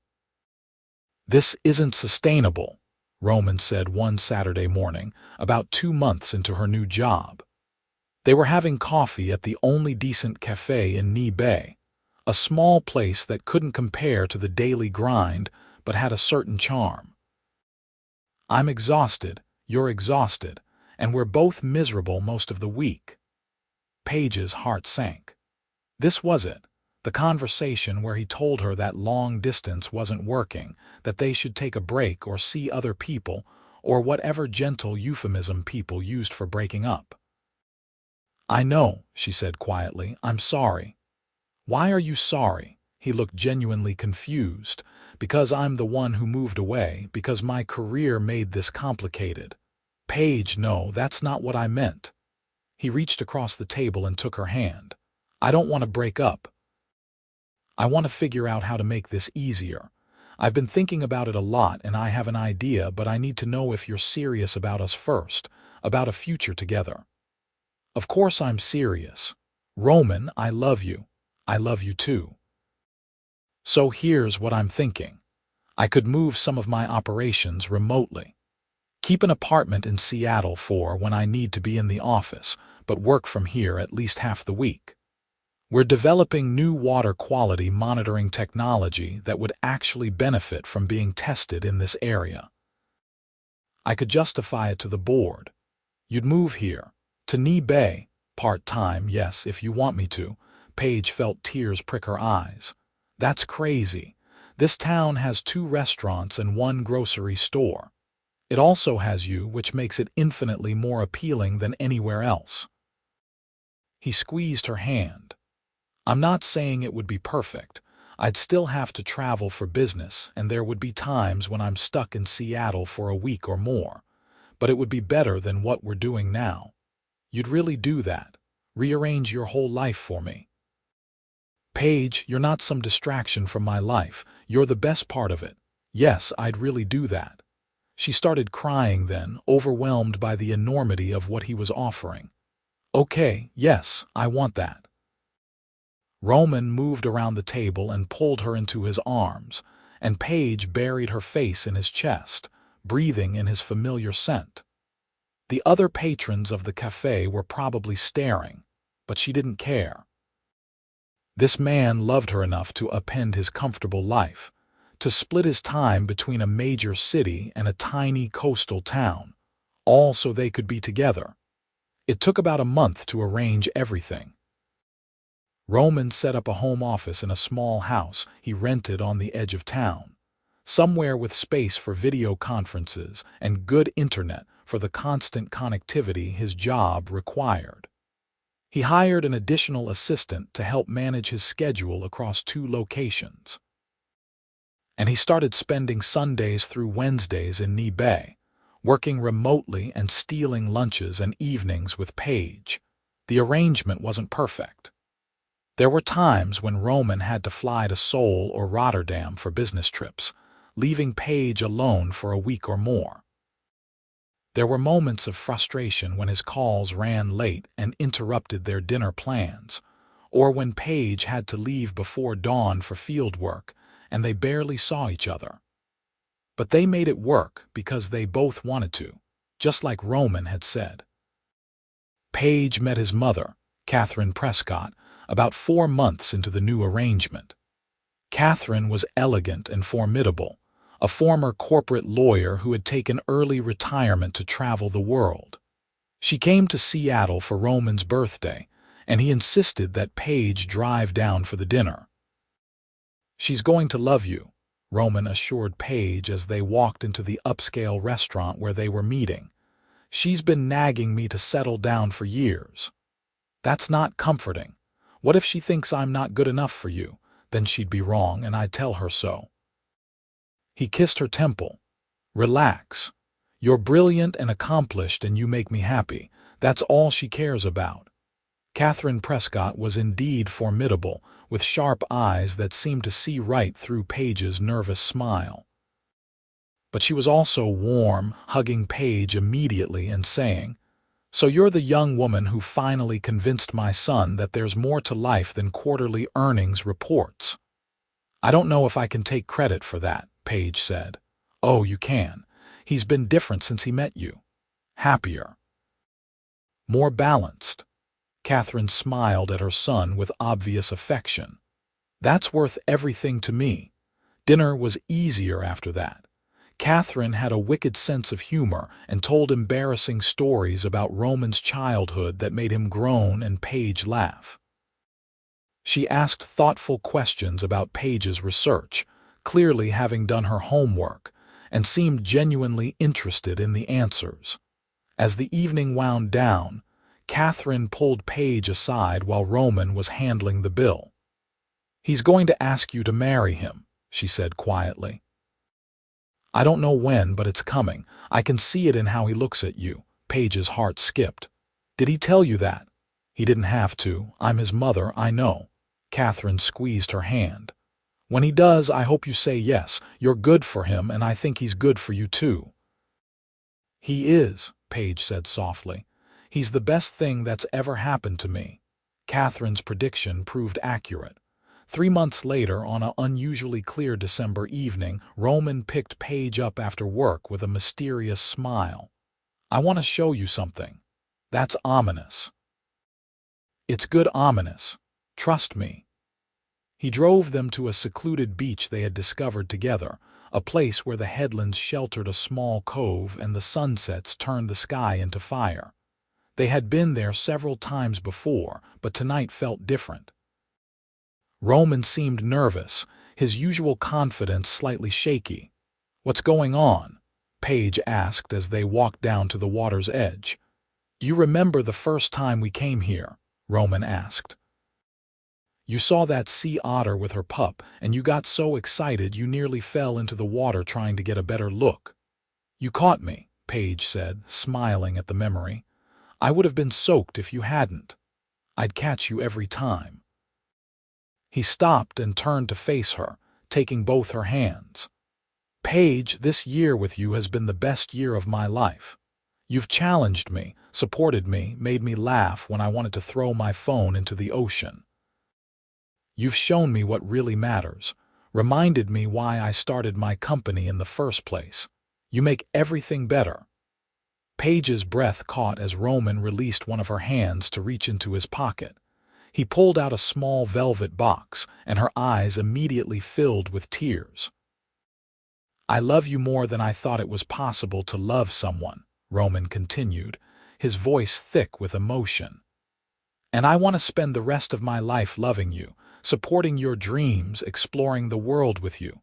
A: "This isn't sustainable," Roman said one Saturday morning, about 2 months into her new job. They were having coffee at the only decent cafe in Knee Bay, a small place that couldn't compare to the daily grind but had a certain charm. "I'm exhausted, you're exhausted, and we're both miserable most of the week." Paige's heart sank. This was it, the conversation where he told her that long distance wasn't working, that they should take a break or see other people, or whatever gentle euphemism people used for breaking up. "I know," she said quietly. "I'm sorry." "Why are you sorry?" He looked genuinely confused. "Because I'm the one who moved away, because my career made this complicated." "Paige, no, that's not what I meant." He reached across the table and took her hand. "I don't want to break up. I want to figure out how to make this easier. I've been thinking about it a lot and I have an idea, but I need to know if you're serious about us first, about a future together." "Of course I'm serious. Roman, I love you. I love you too. So here's what I'm thinking. I could move some of my operations remotely. Keep an apartment in Seattle for when I need to be in the office, but work from here at least half the week. We're developing new water quality monitoring technology that would actually benefit from being tested in this area. I could justify it to the board. You'd move here, to Knee Bay, part-time, yes, if you want me to." Paige felt tears prick her eyes. "That's crazy. This town has 2 restaurants and 1 grocery store. It also has you, which makes it infinitely more appealing than anywhere else." He squeezed her hand. "I'm not saying it would be perfect. I'd still have to travel for business, and there would be times when I'm stuck in Seattle for a week or more. But it would be better than what we're doing now. You'd really do that? Rearrange your whole life for me?" "Paige, you're not some distraction from my life. You're the best part of it. Yes, I'd really do that." She started crying then, overwhelmed by the enormity of what he was offering. "Okay, yes, I want that." Roman moved around the table and pulled her into his arms, and Paige buried her face in his chest, breathing in his familiar scent. The other patrons of the cafe were probably staring, but she didn't care. This man loved her enough to upend his comfortable life, to split his time between a major city and a tiny coastal town, all so they could be together. It took about a month to arrange everything. Roman set up a home office in a small house he rented on the edge of town, somewhere with space for video conferences and good internet for the constant connectivity his job required. He hired an additional assistant to help manage his schedule across 2 locations. And he started spending Sundays through Wednesdays in Knee Bay, working remotely and stealing lunches and evenings with Paige. The arrangement wasn't perfect. There were times when Roman had to fly to Seoul or Rotterdam for business trips, leaving Paige alone for a week or more. There were moments of frustration when his calls ran late and interrupted their dinner plans, or when Paige had to leave before dawn for field work and they barely saw each other. But they made it work because they both wanted to, just like Roman had said. Paige met his mother, Catherine Prescott, about 4 months into the new arrangement. Catherine was elegant and formidable, a former corporate lawyer who had taken early retirement to travel the world. She came to Seattle for Roman's birthday, and he insisted that Paige drive down for the dinner. "She's going to love you," Roman assured Paige as they walked into the upscale restaurant where they were meeting. She's been nagging me to settle down for years. That's not comforting. What if she thinks I'm not good enough for you? Then she'd be wrong, and I'd tell her so. He kissed her temple. Relax. You're brilliant and accomplished, and you make me happy. That's all she cares about. Catherine Prescott was indeed formidable, with sharp eyes that seemed to see right through Paige's nervous smile. But she was also warm, hugging Paige immediately and saying, "So you're the young woman who finally convinced my son that there's more to life than quarterly earnings reports." "I don't know if I can take credit for that," Paige said. "Oh, you can. He's been different since he met you. Happier. More balanced." Catherine smiled at her son with obvious affection. "That's worth everything to me." Dinner was easier after that. Catherine had a wicked sense of humor and told embarrassing stories about Roman's childhood that made him groan and Paige laugh. She asked thoughtful questions about Paige's research, clearly having done her homework, and seemed genuinely interested in the answers. As the evening wound down, Catherine pulled Paige aside while Roman was handling the bill. "He's going to ask you to marry him," she said quietly. "I don't know when, but it's coming. I can see it in how he looks at you." Paige's heart skipped. "Did he tell you that?" "He didn't have to. I'm his mother, I know." Catherine squeezed her hand. "When he does, I hope you say yes. You're good for him, and I think he's good for you too." "He is," Paige said softly. "He's the best thing that's ever happened to me." Catherine's prediction proved accurate. 3 months later, on an unusually clear December evening, Roman picked Paige up after work with a mysterious smile. "I want to show you something." "That's ominous." "It's good ominous. Trust me." He drove them to a secluded beach they had discovered together, a place where the headlands sheltered a small cove and the sunsets turned the sky into fire. They had been there several times before, but tonight felt different. Roman seemed nervous, his usual confidence slightly shaky. "What's going on?" Paige asked as they walked down to the water's edge. "You remember the first time we came here?" Roman asked. "You saw that sea otter with her pup, and you got so excited you nearly fell into the water trying to get a better look." "You caught me," Paige said, smiling at the memory. "I would have been soaked if you hadn't. I'd catch you every time." He stopped and turned to face her, taking both her hands. "Paige, this year with you has been the best year of my life. You've challenged me, supported me, made me laugh when I wanted to throw my phone into the ocean. You've shown me what really matters, reminded me why I started my company in the first place. You make everything better." Paige's breath caught as Roman released one of her hands to reach into his pocket. He pulled out a small velvet box, and her eyes immediately filled with tears. "I love you more than I thought it was possible to love someone," Roman continued, his voice thick with emotion. "And I want to spend the rest of my life loving you, supporting your dreams, exploring the world with you.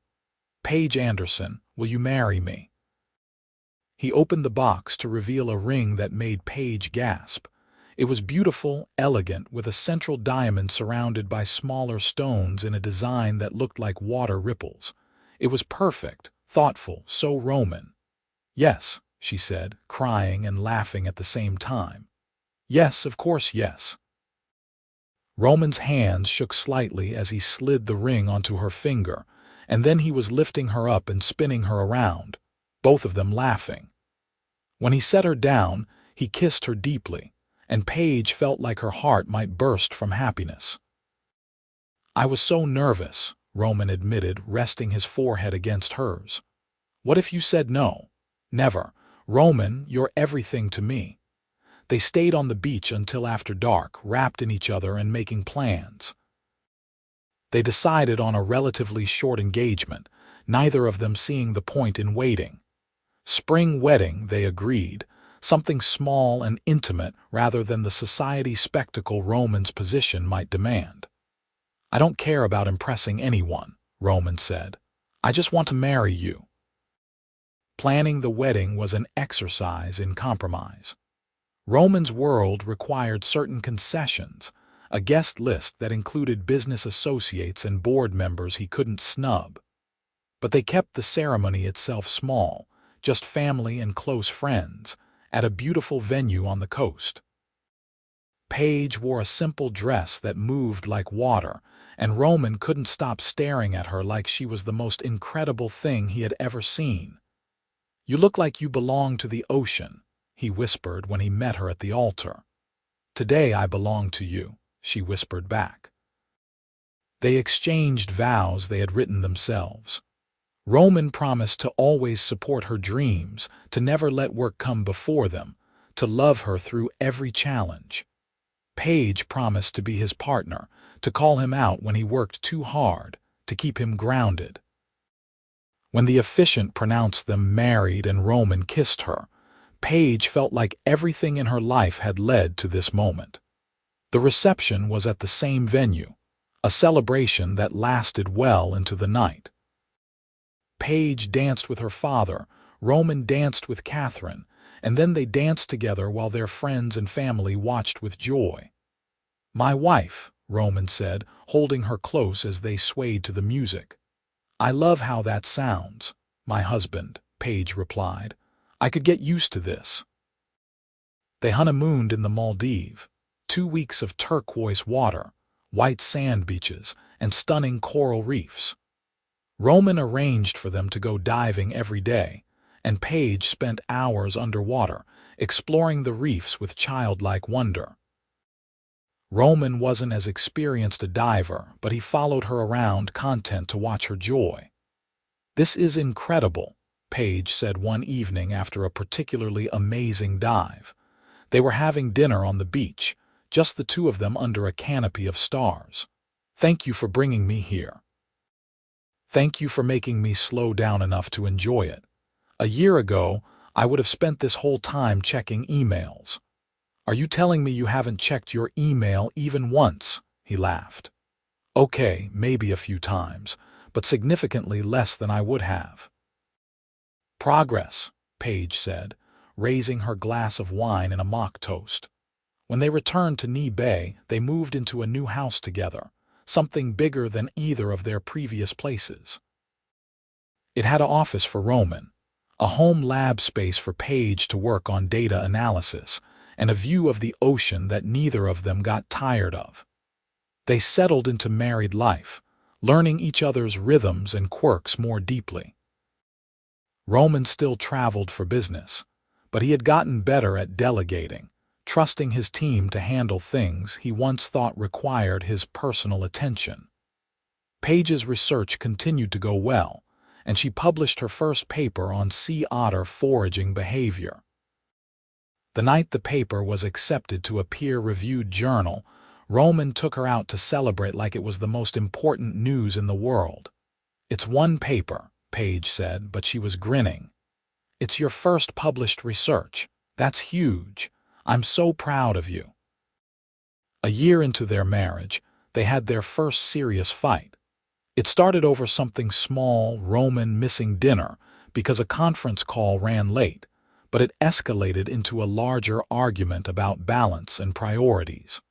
A: Paige Anderson, will you marry me?" He opened the box to reveal a ring that made Paige gasp. It was beautiful, elegant, with a central diamond surrounded by smaller stones in a design that looked like water ripples. It was perfect, thoughtful, so Roman. "Yes," she said, crying and laughing at the same time. "Yes, of course, yes." Roman's hands shook slightly as he slid the ring onto her finger, and then he was lifting her up and spinning her around, both of them laughing. When he set her down, he kissed her deeply, and Paige felt like her heart might burst from happiness. "I was so nervous," Roman admitted, resting his forehead against hers. "What if you said no?" "Never. Roman, you're everything to me." They stayed on the beach until after dark, wrapped in each other and making plans. They decided on a relatively short engagement, neither of them seeing the point in waiting. Spring wedding, they agreed, something small and intimate rather than the society spectacle Roman's position might demand. "I don't care about impressing anyone," Roman said. "I just want to marry you." Planning the wedding was an exercise in compromise. Roman's world required certain concessions, a guest list that included business associates and board members he couldn't snub. But they kept the ceremony itself small, just family and close friends, at a beautiful venue on the coast. Paige wore a simple dress that moved like water, and Roman couldn't stop staring at her like she was the most incredible thing he had ever seen. "You look like you belong to the ocean," he whispered when he met her at the altar. "Today I belong to you," she whispered back. They exchanged vows they had written themselves. Roman promised to always support her dreams, to never let work come before them, to love her through every challenge. Paige promised to be his partner, to call him out when he worked too hard, to keep him grounded. When the officiant pronounced them married and Roman kissed her, Paige felt like everything in her life had led to this moment. The reception was at the same venue, a celebration that lasted well into the night. Paige danced with her father, Roman danced with Catherine, and then they danced together while their friends and family watched with joy. "My wife," Roman said, holding her close as they swayed to the music. "I love how that sounds." "My husband," Paige replied. "I could get used to this." They honeymooned in the Maldives, 2 weeks of turquoise water, white sand beaches, and stunning coral reefs. Roman arranged for them to go diving every day, and Paige spent hours underwater, exploring the reefs with childlike wonder. Roman wasn't as experienced a diver, but he followed her around, content to watch her joy. "This is incredible," Paige said one evening after a particularly amazing dive. They were having dinner on the beach, just the two of them under a canopy of stars. "Thank you for bringing me here. Thank you for making me slow down enough to enjoy it. A year ago, I would have spent this whole time checking emails." "Are you telling me you haven't checked your email even once?" he laughed. "Okay, maybe a few times, but significantly less than I would have." "Progress," Paige said, raising her glass of wine in a mock toast. When they returned to Knee Bay, they moved into a new house together, something bigger than either of their previous places. It had an office for Roman, a home lab space for Paige to work on data analysis, and a view of the ocean that neither of them got tired of. They settled into married life, learning each other's rhythms and quirks more deeply. Roman still traveled for business, but he had gotten better at delegating, trusting his team to handle things he once thought required his personal attention. Paige's research continued to go well, and she published her first paper on sea otter foraging behavior. The night the paper was accepted to a peer-reviewed journal, Roman took her out to celebrate like it was the most important news in the world. "It's one paper," Paige said, but she was grinning. "It's your first published research. That's huge. I'm so proud of you." A year into their marriage, they had their first serious fight. It started over something small, Roman missing dinner because a conference call ran late, but it escalated into a larger argument about balance and priorities.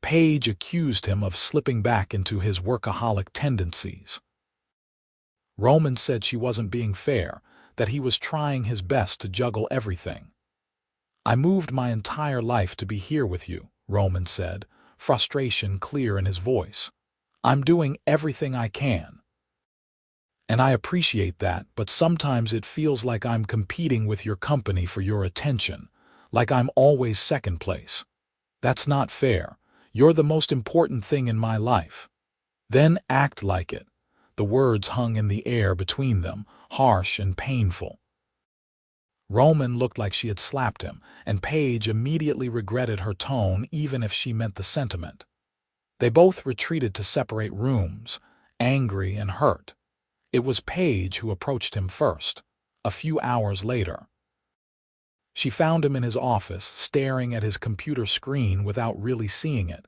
A: Paige accused him of slipping back into his workaholic tendencies. Roman said she wasn't being fair, that he was trying his best to juggle everything. "I moved my entire life to be here with you," Roman said, frustration clear in his voice. "I'm doing everything I can. And I appreciate that, but sometimes it feels like I'm competing with your company for your attention, like I'm always second place. That's not fair. You're the most important thing in my life. Then act like it." The words hung in the air between them, harsh and painful. Roman looked like she had slapped him, and Paige immediately regretted her tone even if she meant the sentiment. They both retreated to separate rooms, angry and hurt. It was Paige who approached him first, a few hours later. She found him in his office, staring at his computer screen without really seeing it.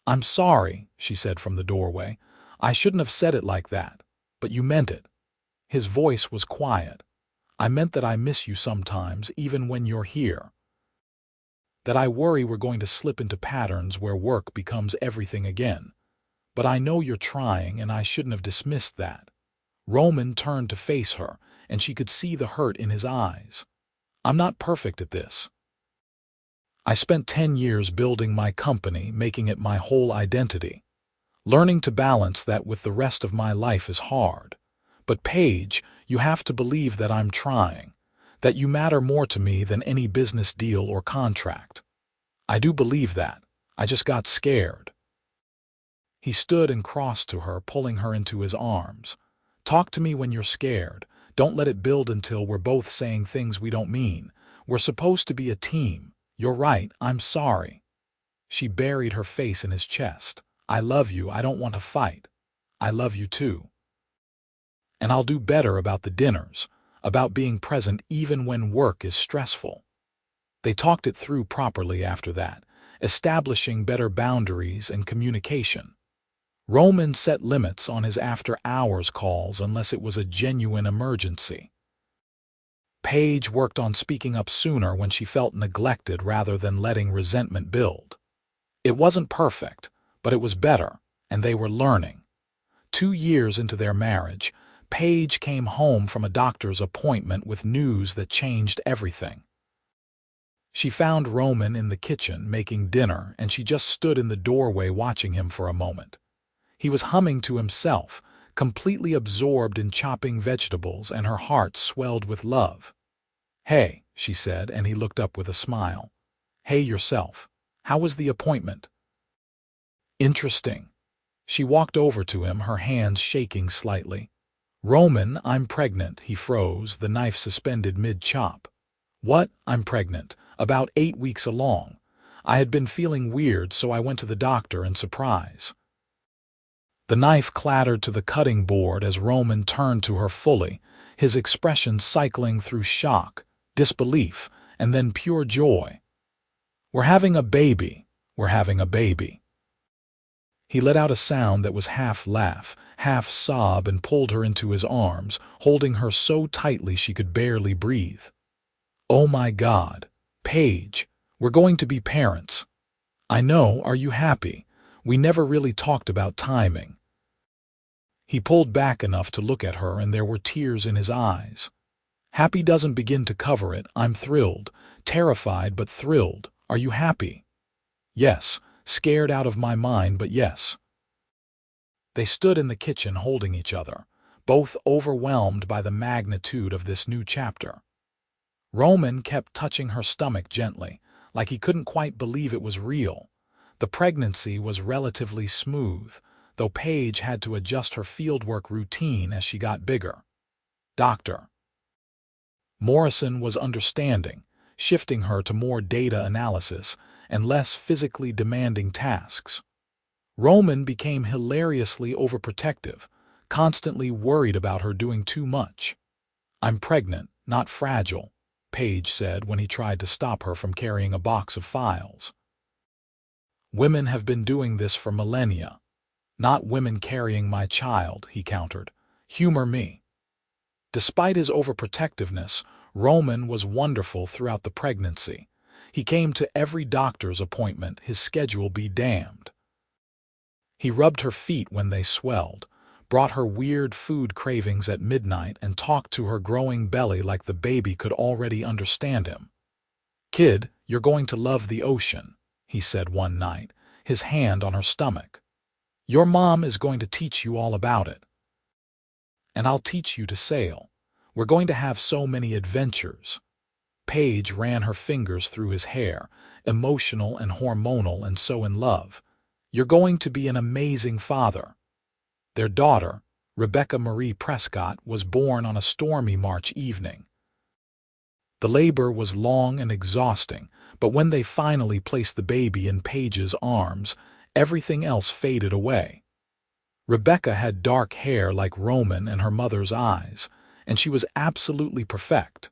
A: "I'm sorry," she said from the doorway. "I shouldn't have said it like that, but you meant it." His voice was quiet. I meant that I miss you sometimes, even when you're here. That I worry we're going to slip into patterns where work becomes everything again. But I know you're trying, and I shouldn't have dismissed that." Roman turned to face her, and she could see the hurt in his eyes. "I'm not perfect at this. I spent 10 years building my company, making it my whole identity. Learning to balance that with the rest of my life is hard. But Paige, you have to believe that I'm trying, that you matter more to me than any business deal or contract. I do believe that. I just got scared." He stood and crossed to her, pulling her into his arms. "Talk to me when you're scared. Don't let it build until we're both saying things we don't mean. We're supposed to be a team. You're right, I'm sorry." She buried her face in his chest. "I love you. I don't want to fight. I love you too. And I'll do better about the dinners, about being present even when work is stressful." They talked it through properly after that, establishing better boundaries and communication. Roman set limits on his after-hours calls unless it was a genuine emergency. Paige worked on speaking up sooner when she felt neglected rather than letting resentment build. It wasn't perfect, but it was better, and they were learning. 2 years into their marriage, Paige came home from a doctor's appointment with news that changed everything. She found Roman in the kitchen making dinner, and she just stood in the doorway watching him for a moment. He was humming to himself, completely absorbed in chopping vegetables, and her heart swelled with love. "Hey," she said, and he looked up with a smile. "Hey yourself. How was the appointment?" "Interesting." She walked over to him, her hands shaking slightly. "Roman, I'm pregnant." He froze, the knife suspended mid-chop. "What? I'm pregnant. About 8 weeks along. I had been feeling weird, so I went to the doctor in surprise." The knife clattered to the cutting board as Roman turned to her fully, his expression cycling through shock, disbelief, and then pure joy. "We're having a baby. We're having a baby." He let out a sound that was half laugh, half sob, and pulled her into his arms, holding her so tightly she could barely breathe. "Oh my God, Paige, we're going to be parents. I know, are you happy? We never really talked about timing." He pulled back enough to look at her, and there were tears in his eyes. "Happy doesn't begin to cover it. I'm thrilled, terrified but thrilled. Are you happy?" "Yes, scared out of my mind, but yes." They stood in the kitchen holding each other, both overwhelmed by the magnitude of this new chapter. Roman kept touching her stomach gently, like he couldn't quite believe it was real. The pregnancy was relatively smooth, though Paige had to adjust her fieldwork routine as she got bigger. Dr. Morrison was understanding, shifting her to more data analysis and less physically demanding tasks. Roman became hilariously overprotective, constantly worried about her doing too much. "I'm pregnant, not fragile," Paige said when he tried to stop her from carrying a box of files. "Women have been doing this for millennia. Not women carrying my child," he countered. "Humor me." Despite his overprotectiveness, Roman was wonderful throughout the pregnancy. He came to every doctor's appointment, his schedule be damned. He rubbed her feet when they swelled, brought her weird food cravings at midnight, and talked to her growing belly like the baby could already understand him. "Kid, you're going to love the ocean," he said one night, his hand on her stomach. "Your mom is going to teach you all about it. And I'll teach you to sail. We're going to have so many adventures." Paige ran her fingers through his hair, emotional and hormonal and so in love. "You're going to be an amazing father." Their daughter, Rebecca Marie Prescott, was born on a stormy March evening. The labor was long and exhausting, but when they finally placed the baby in Paige's arms, everything else faded away. Rebecca had dark hair like Roman and her mother's eyes, and she was absolutely perfect.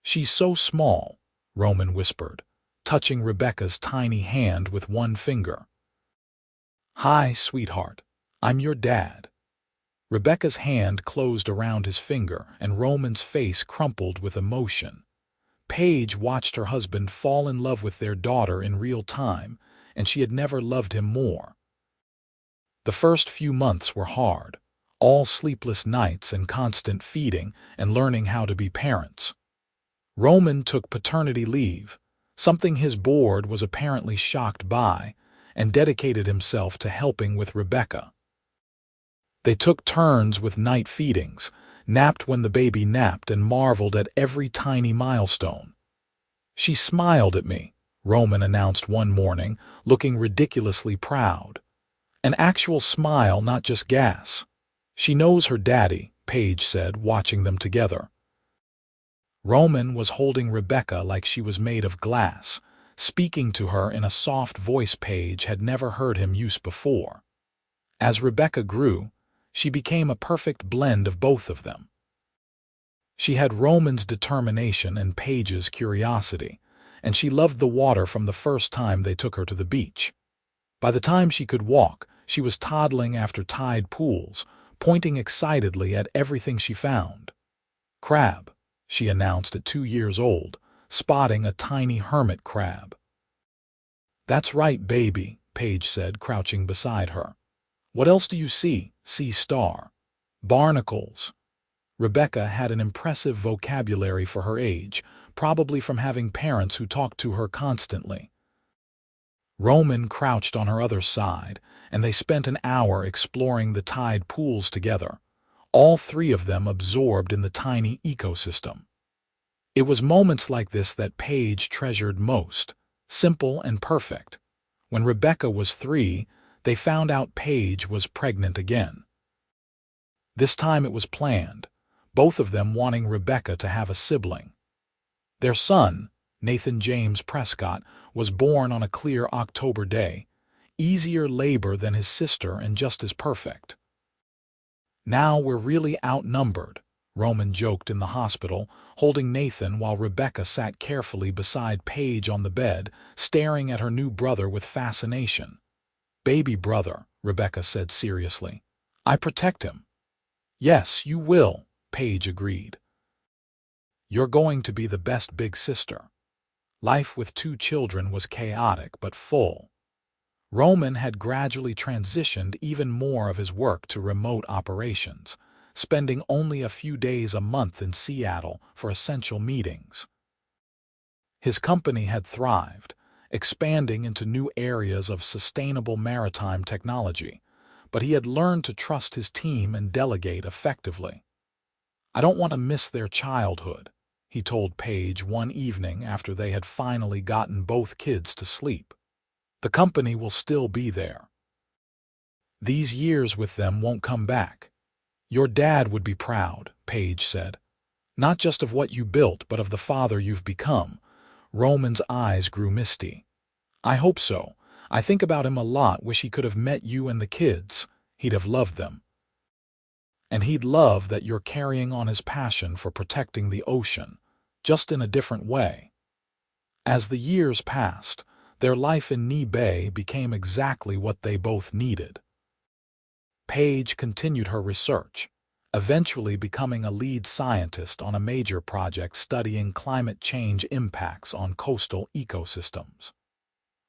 A: "She's so small," Roman whispered, touching Rebecca's tiny hand with one finger. "Hi, sweetheart. I'm your dad." Rebecca's hand closed around his finger, and Roman's face crumpled with emotion. Paige watched her husband fall in love with their daughter in real time, and she had never loved him more. The first few months were hard, all sleepless nights and constant feeding and learning how to be parents. Roman took paternity leave, something his board was apparently shocked by, and dedicated himself to helping with Rebecca. They took turns with night feedings, napped when the baby napped, and marveled at every tiny milestone. "She smiled at me," Roman announced one morning, looking ridiculously proud. "An actual smile, not just gas. She knows her daddy," Paige said, watching them together. Roman was holding Rebecca like she was made of glass, speaking to her in a soft voice Paige had never heard him use before. As Rebecca grew, she became a perfect blend of both of them. She had Roman's determination and Paige's curiosity, and she loved the water from the first time they took her to the beach. By the time she could walk, she was toddling after tide pools, pointing excitedly at everything she found. "Crab," she announced at 2 years old, spotting a tiny hermit crab. "That's right, baby," Paige said, crouching beside her. "What else do you see?" "Sea star." "Barnacles." Rebecca had an impressive vocabulary for her age, probably from having parents who talked to her constantly. Roman crouched on her other side, and they spent an hour exploring the tide pools together, all three of them absorbed in the tiny ecosystem. It was moments like this that Paige treasured most, simple and perfect. When Rebecca was 3, they found out Paige was pregnant again. This time it was planned, both of them wanting Rebecca to have a sibling. Their son, Nathan James Prescott, was born on a clear October day, easier labor than his sister and just as perfect. "Now we're really outnumbered," Roman joked in the hospital, holding Nathan while Rebecca sat carefully beside Paige on the bed, staring at her new brother with fascination. "Baby brother," Rebecca said seriously. "I protect him." "Yes, you will," Paige agreed. "You're going to be the best big sister." Life with 2 children was chaotic but full. Roman had gradually transitioned even more of his work to remote operations, spending only a few days a month in Seattle for essential meetings. His company had thrived, expanding into new areas of sustainable maritime technology, but he had learned to trust his team and delegate effectively. "I don't want to miss their childhood," he told Paige one evening after they had finally gotten both kids to sleep. "The company will still be there. These years with them won't come back. Your dad would be proud," Paige said. "Not just of what you built, but of the father you've become." Roman's eyes grew misty. "I hope so. I think about him a lot, wish he could have met you and the kids. He'd have loved them. And he'd love that you're carrying on his passion for protecting the ocean, just in a different way." As the years passed, their life in Knee Bay became exactly what they both needed. Paige continued her research, eventually becoming a lead scientist on a major project studying climate change impacts on coastal ecosystems.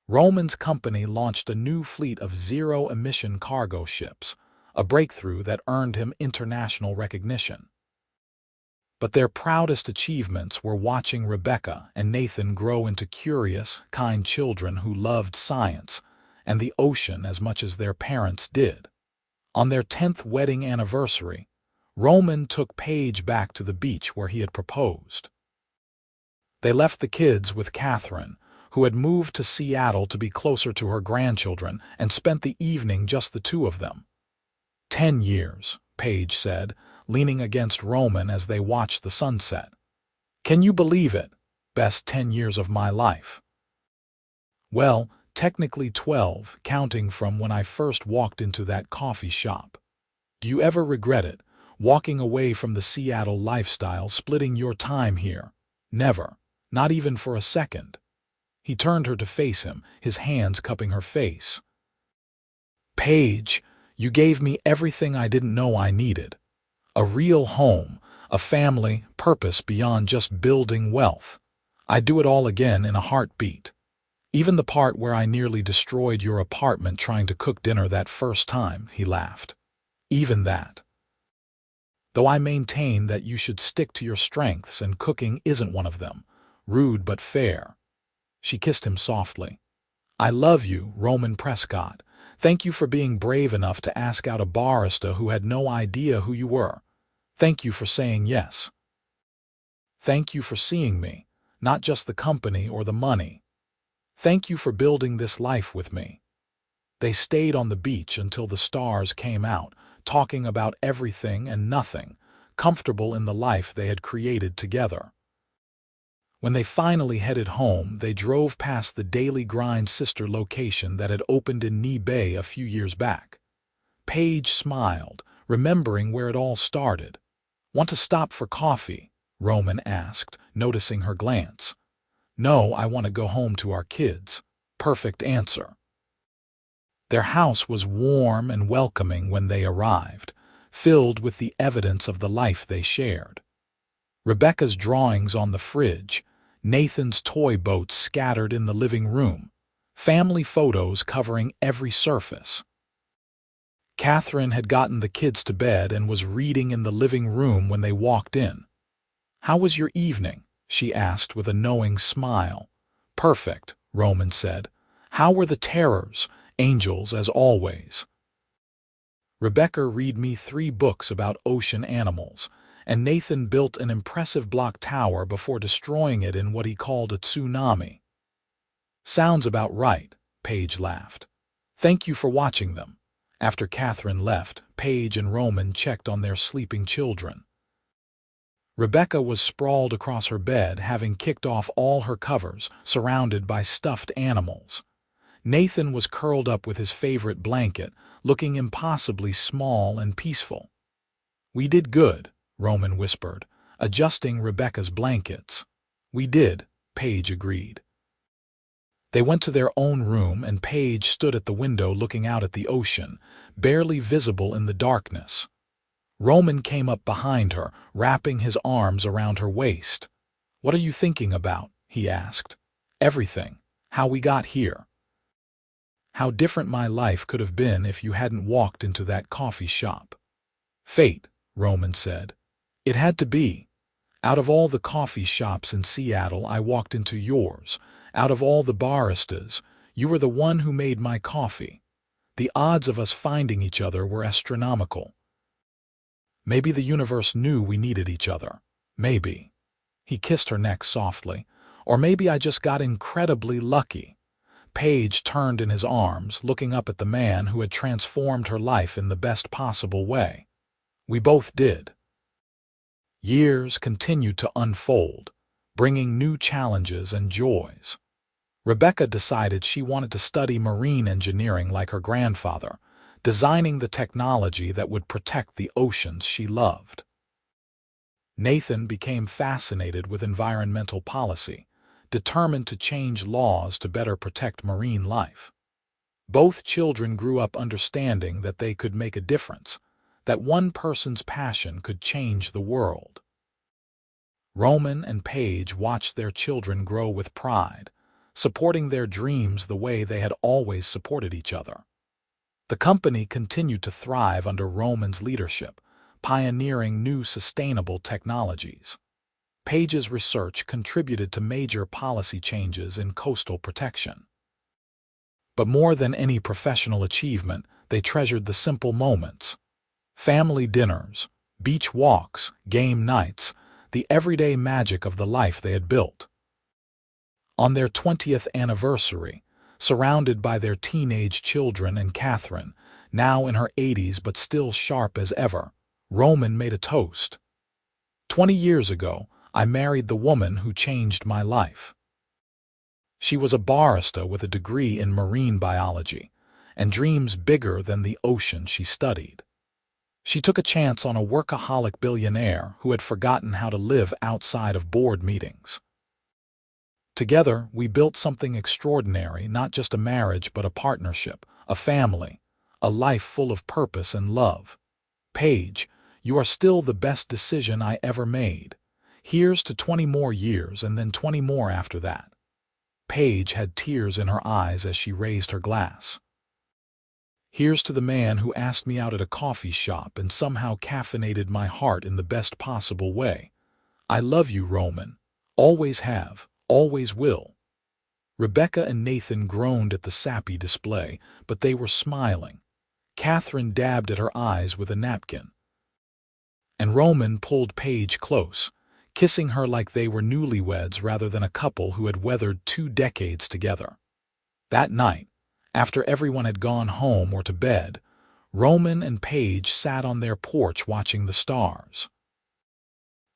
A: Roman's company launched a new fleet of zero-emission cargo ships, a breakthrough that earned him international recognition. But their proudest achievements were watching Rebecca and Nathan grow into curious, kind children who loved science and the ocean as much as their parents did. On their 10th wedding anniversary, Roman took Paige back to the beach where he had proposed. They left the kids with Catherine, who had moved to Seattle to be closer to her grandchildren, and spent the evening just the two of them. 10 years, Paige said, leaning against Roman as they watched the sunset. "Can you believe it? Best 10 years of my life." "Well, technically 12, counting from when I first walked into that coffee shop. Do you ever regret it, walking away from the Seattle lifestyle, splitting your time here?" "Never, not even for a second." He turned her to face him, his hands cupping her face. "Paige, You gave me everything I didn't know I needed. A real home, a family, purpose beyond just building wealth. I'd do it all again in a heartbeat. Even the part where I nearly destroyed your apartment trying to cook dinner that first time," he laughed. "Even that. Though I maintain that you should stick to your strengths and cooking isn't one of them. Rude but fair." She kissed him softly. "I love you, Roman Prescott. Thank you for being brave enough to ask out a barista who had no idea who you were. Thank you for saying yes. Thank you for seeing me, not just the company or the money. Thank you for building this life with me." They stayed on the beach until the stars came out, talking about everything and nothing, comfortable in the life they had created together. When they finally headed home, they drove past the Daily Grind sister location that had opened in Knee Bay a few years back. Paige smiled, remembering where it all started. "Want to stop for coffee?" Roman asked, noticing her glance. "No, I want to go home to our kids." Perfect answer. Their house was warm and welcoming when they arrived, filled with the evidence of the life they shared. Rebecca's drawings on the fridge, Nathan's toy boats scattered in the living room, family photos covering every surface. Catherine had gotten the kids to bed and was reading in the living room when they walked in. "How was your evening?" she asked with a knowing smile. "Perfect," Roman said. "How were the terrors? Angels as always." Rebecca read me 3 books about ocean animals, and Nathan built an impressive block tower before destroying it in what he called a tsunami. "Sounds about right," Paige laughed. "Thank you for watching them." After Catherine left, Paige and Roman checked on their sleeping children. Rebecca was sprawled across her bed, having kicked off all her covers, surrounded by stuffed animals. Nathan was curled up with his favorite blanket, looking impossibly small and peaceful. "We did good," Roman whispered, adjusting Rebecca's blankets. "We did," Paige agreed. They went to their own room, and Paige stood at the window looking out at the ocean, barely visible in the darkness. Roman came up behind her, wrapping his arms around her waist. "What are you thinking about?" he asked. "Everything. How we got here. How different my life could have been if you hadn't walked into that coffee shop." "Fate," Roman said. "It had to be. Out of all the coffee shops in Seattle, I walked into yours. Out of all the baristas, you were the one who made my coffee. The odds of us finding each other were astronomical. Maybe the universe knew we needed each other. Maybe." He kissed her neck softly. "Or maybe I just got incredibly lucky." Paige turned in his arms, looking up at the man who had transformed her life in the best possible way. "We both did." Years continued to unfold, bringing new challenges and joys. Rebecca decided she wanted to study marine engineering like her grandfather, designing the technology that would protect the oceans she loved. Nathan became fascinated with environmental policy, determined to change laws to better protect marine life. Both children grew up understanding that they could make a difference, that one person's passion could change the world. Roman and Paige watched their children grow with pride, supporting their dreams the way they had always supported each other. The company continued to thrive under Roman's leadership, pioneering new sustainable technologies. Paige's research contributed to major policy changes in coastal protection. But more than any professional achievement, they treasured the simple moments. Family dinners, beach walks, game nights, the everyday magic of the life they had built. On their 20th anniversary, surrounded by their teenage children and Catherine, now in her 80s but still sharp as ever, Roman made a toast. 20 years ago, I married the woman who changed my life. She was a barista with a degree in marine biology and dreams bigger than the ocean she studied. She took a chance on a workaholic billionaire who had forgotten how to live outside of board meetings. Together, we built something extraordinary, not just a marriage but a partnership, a family, a life full of purpose and love. Paige, you are still the best decision I ever made. Here's to 20 more years and then 20 more after that. Paige had tears in her eyes as she raised her glass. Here's to the man who asked me out at a coffee shop and somehow caffeinated my heart in the best possible way. I love you, Roman. Always have, always will. Rebecca and Nathan groaned at the sappy display, but they were smiling. Catherine dabbed at her eyes with a napkin. And Roman pulled Paige close, kissing her like they were newlyweds rather than a couple who had weathered 2 decades together. That night, after everyone had gone home or to bed, Roman and Paige sat on their porch watching the stars.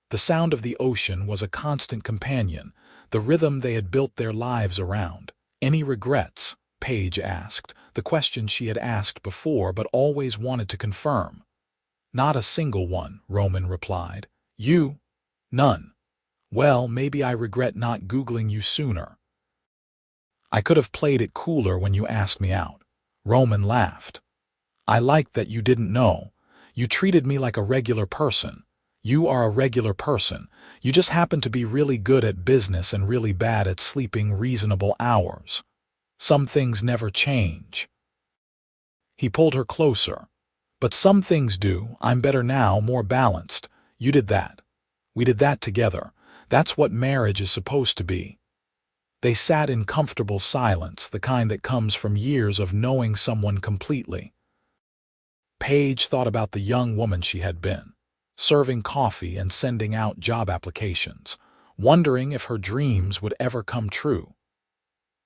A: The sound of the ocean was a constant companion, the rhythm they had built their lives around. Any regrets? Paige asked, the question she had asked before but always wanted to confirm. Not a single one, Roman replied. You? None. Well, maybe I regret not Googling you sooner. I could have played it cooler when you asked me out. Roman laughed. I liked that you didn't know. You treated me like a regular person. You are a regular person. You just happen to be really good at business and really bad at sleeping reasonable hours. Some things never change. He pulled her closer. But some things do. I'm better now, more balanced. You did that. We did that together. That's what marriage is supposed to be. They sat in comfortable silence, the kind that comes from years of knowing someone completely. Paige thought about the young woman she had been, serving coffee and sending out job applications, wondering if her dreams would ever come true.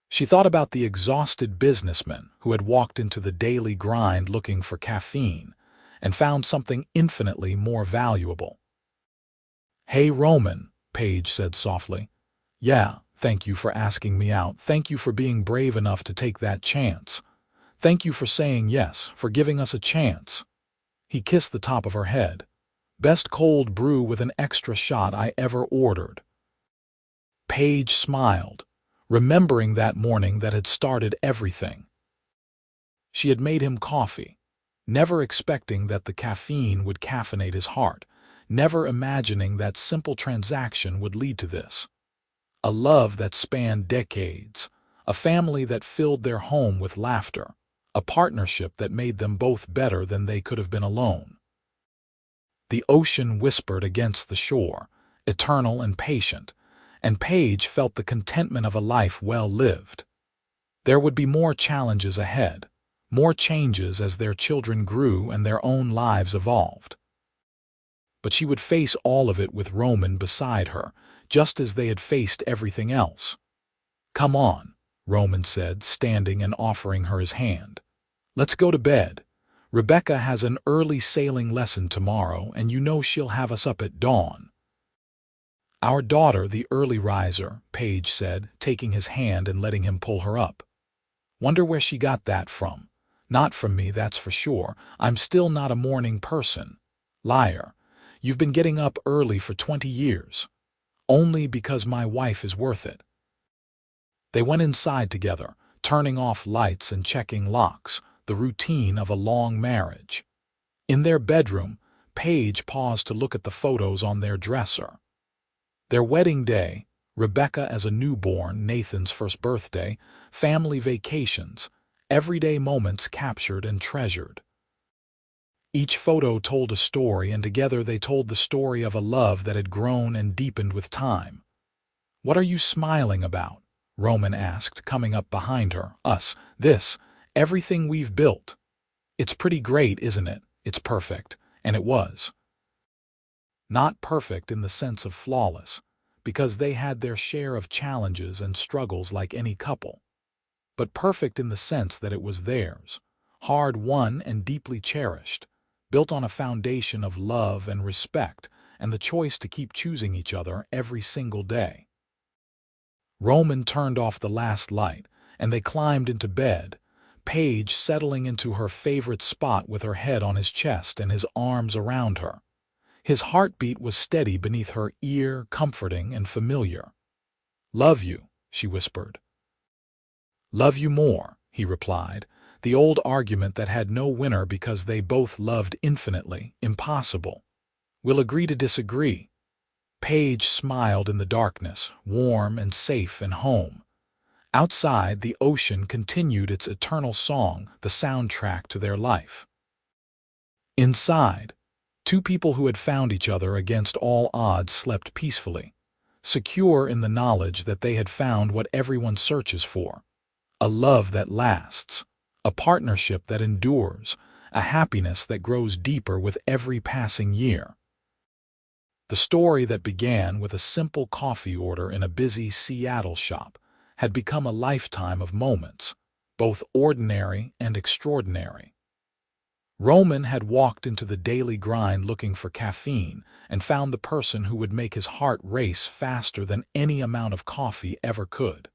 A: She thought about the exhausted businessman who had walked into the daily grind looking for caffeine and found something infinitely more valuable. Hey, Roman, Paige said softly. Yeah, thank you for asking me out. Thank you for being brave enough to take that chance. Thank you for saying yes, for giving us a chance. He kissed the top of her head. Best cold brew with an extra shot I ever ordered. Paige smiled, remembering that morning that had started everything. She had made him coffee, never expecting that the caffeine would caffeinate his heart, never imagining that simple transaction would lead to this. A love that spanned decades, a family that filled their home with laughter, a partnership that made them both better than they could have been alone. The ocean whispered against the shore, eternal and patient, and Paige felt the contentment of a life well lived. There would be more challenges ahead, more changes as their children grew and their own lives evolved. But she would face all of it with Roman beside her, just as they had faced everything else. Come on, Roman said, standing and offering her his hand. Let's go to bed. Rebecca has an early sailing lesson tomorrow, and you know she'll have us up at dawn. Our daughter, the early riser, Paige said, taking his hand and letting him pull her up. Wonder where she got that from. Not from me, that's for sure. I'm still not a morning person. Liar. You've been getting up early for 20 years. Only because my wife is worth it. They went inside together, turning off lights and checking locks, the routine of a long marriage. In their bedroom, Paige paused to look at the photos on their dresser. Their wedding day, Rebecca as a newborn, Nathan's first birthday, family vacations, everyday moments captured and treasured. Each photo told a story, and together they told the story of a love that had grown and deepened with time. What are you smiling about? Roman asked, coming up behind her. Us, this, everything we've built. It's pretty great, isn't it? It's perfect. And it was. Not perfect in the sense of flawless, because they had their share of challenges and struggles like any couple. But perfect in the sense that it was theirs, hard-won and deeply cherished, built on a foundation of love and respect and the choice to keep choosing each other every single day. Roman turned off the last light, and they climbed into bed, Paige settling into her favorite spot with her head on his chest and his arms around her. His heartbeat was steady beneath her ear, comforting and familiar. Love you, she whispered. Love you more, he replied, The old argument that had no winner because they both loved infinitely, impossible. We'll agree to disagree. Paige smiled in the darkness, warm and safe and home. Outside, the ocean continued its eternal song, the soundtrack to their life. Inside, two people who had found each other against all odds slept peacefully, secure in the knowledge that they had found what everyone searches for: a love that lasts, a partnership that endures, a happiness that grows deeper with every passing year. The story that began with a simple coffee order in a busy Seattle shop had become a lifetime of moments, both ordinary and extraordinary. Roman had walked into the daily grind looking for caffeine and found the person who would make his heart race faster than any amount of coffee ever could.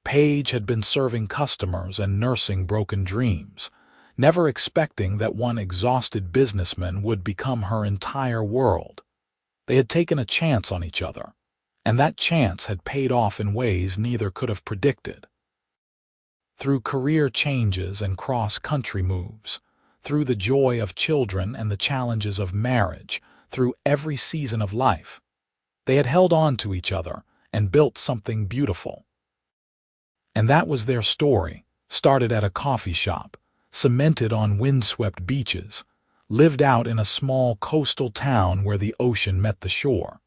A: Paige had been serving customers and nursing broken dreams, never expecting that one exhausted businessman would become her entire world. They had taken a chance on each other, and that chance had paid off in ways neither could have predicted. Through career changes and cross-country moves, through the joy of children and the challenges of marriage, through every season of life, they had held on to each other and built something beautiful. And that was their story, started at a coffee shop, cemented on windswept beaches, lived out in a small coastal town where the ocean met the shore.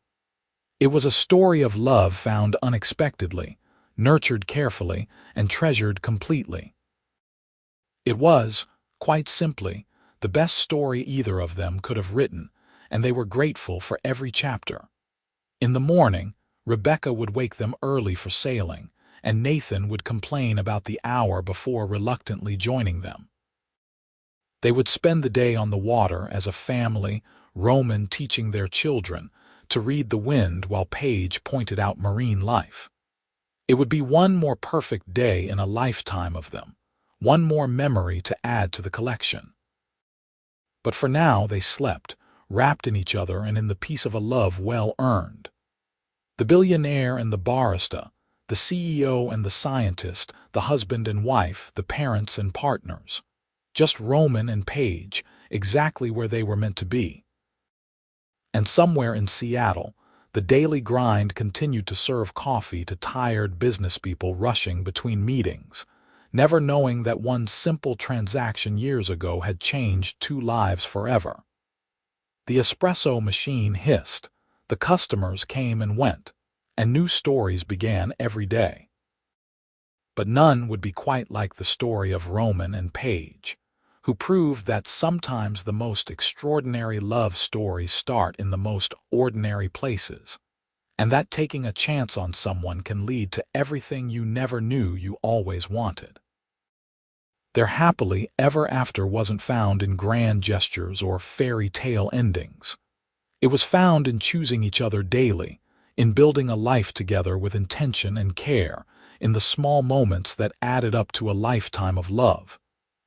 A: It was a story of love found unexpectedly, nurtured carefully, and treasured completely. It was, quite simply, the best story either of them could have written, and they were grateful for every chapter. In the morning, Rebecca would wake them early for sailing, and Nathan would complain about the hour before reluctantly joining them. They would spend the day on the water as a family, Roman teaching their children to read the wind while Paige pointed out marine life. It would be one more perfect day in a lifetime of them, one more memory to add to the collection. But for now they slept, wrapped in each other and in the peace of a love well earned. The billionaire and the barista, the CEO and the scientist, the husband and wife, the parents and partners. Just Roman and Paige, exactly where they were meant to be. And somewhere in Seattle, the daily grind continued to serve coffee to tired business people rushing between meetings, never knowing that one simple transaction years ago had changed two lives forever. The espresso machine hissed, the customers came and went, and new stories began every day. But none would be quite like the story of Roman and Paige, who proved that sometimes the most extraordinary love stories start in the most ordinary places, and that taking a chance on someone can lead to everything you never knew you always wanted. Their happily ever after wasn't found in grand gestures or fairy tale endings. It was found in choosing each other daily, in building a life together with intention and care, in the small moments that added up to a lifetime of love.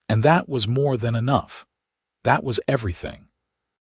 A: And that was more than enough. That was everything.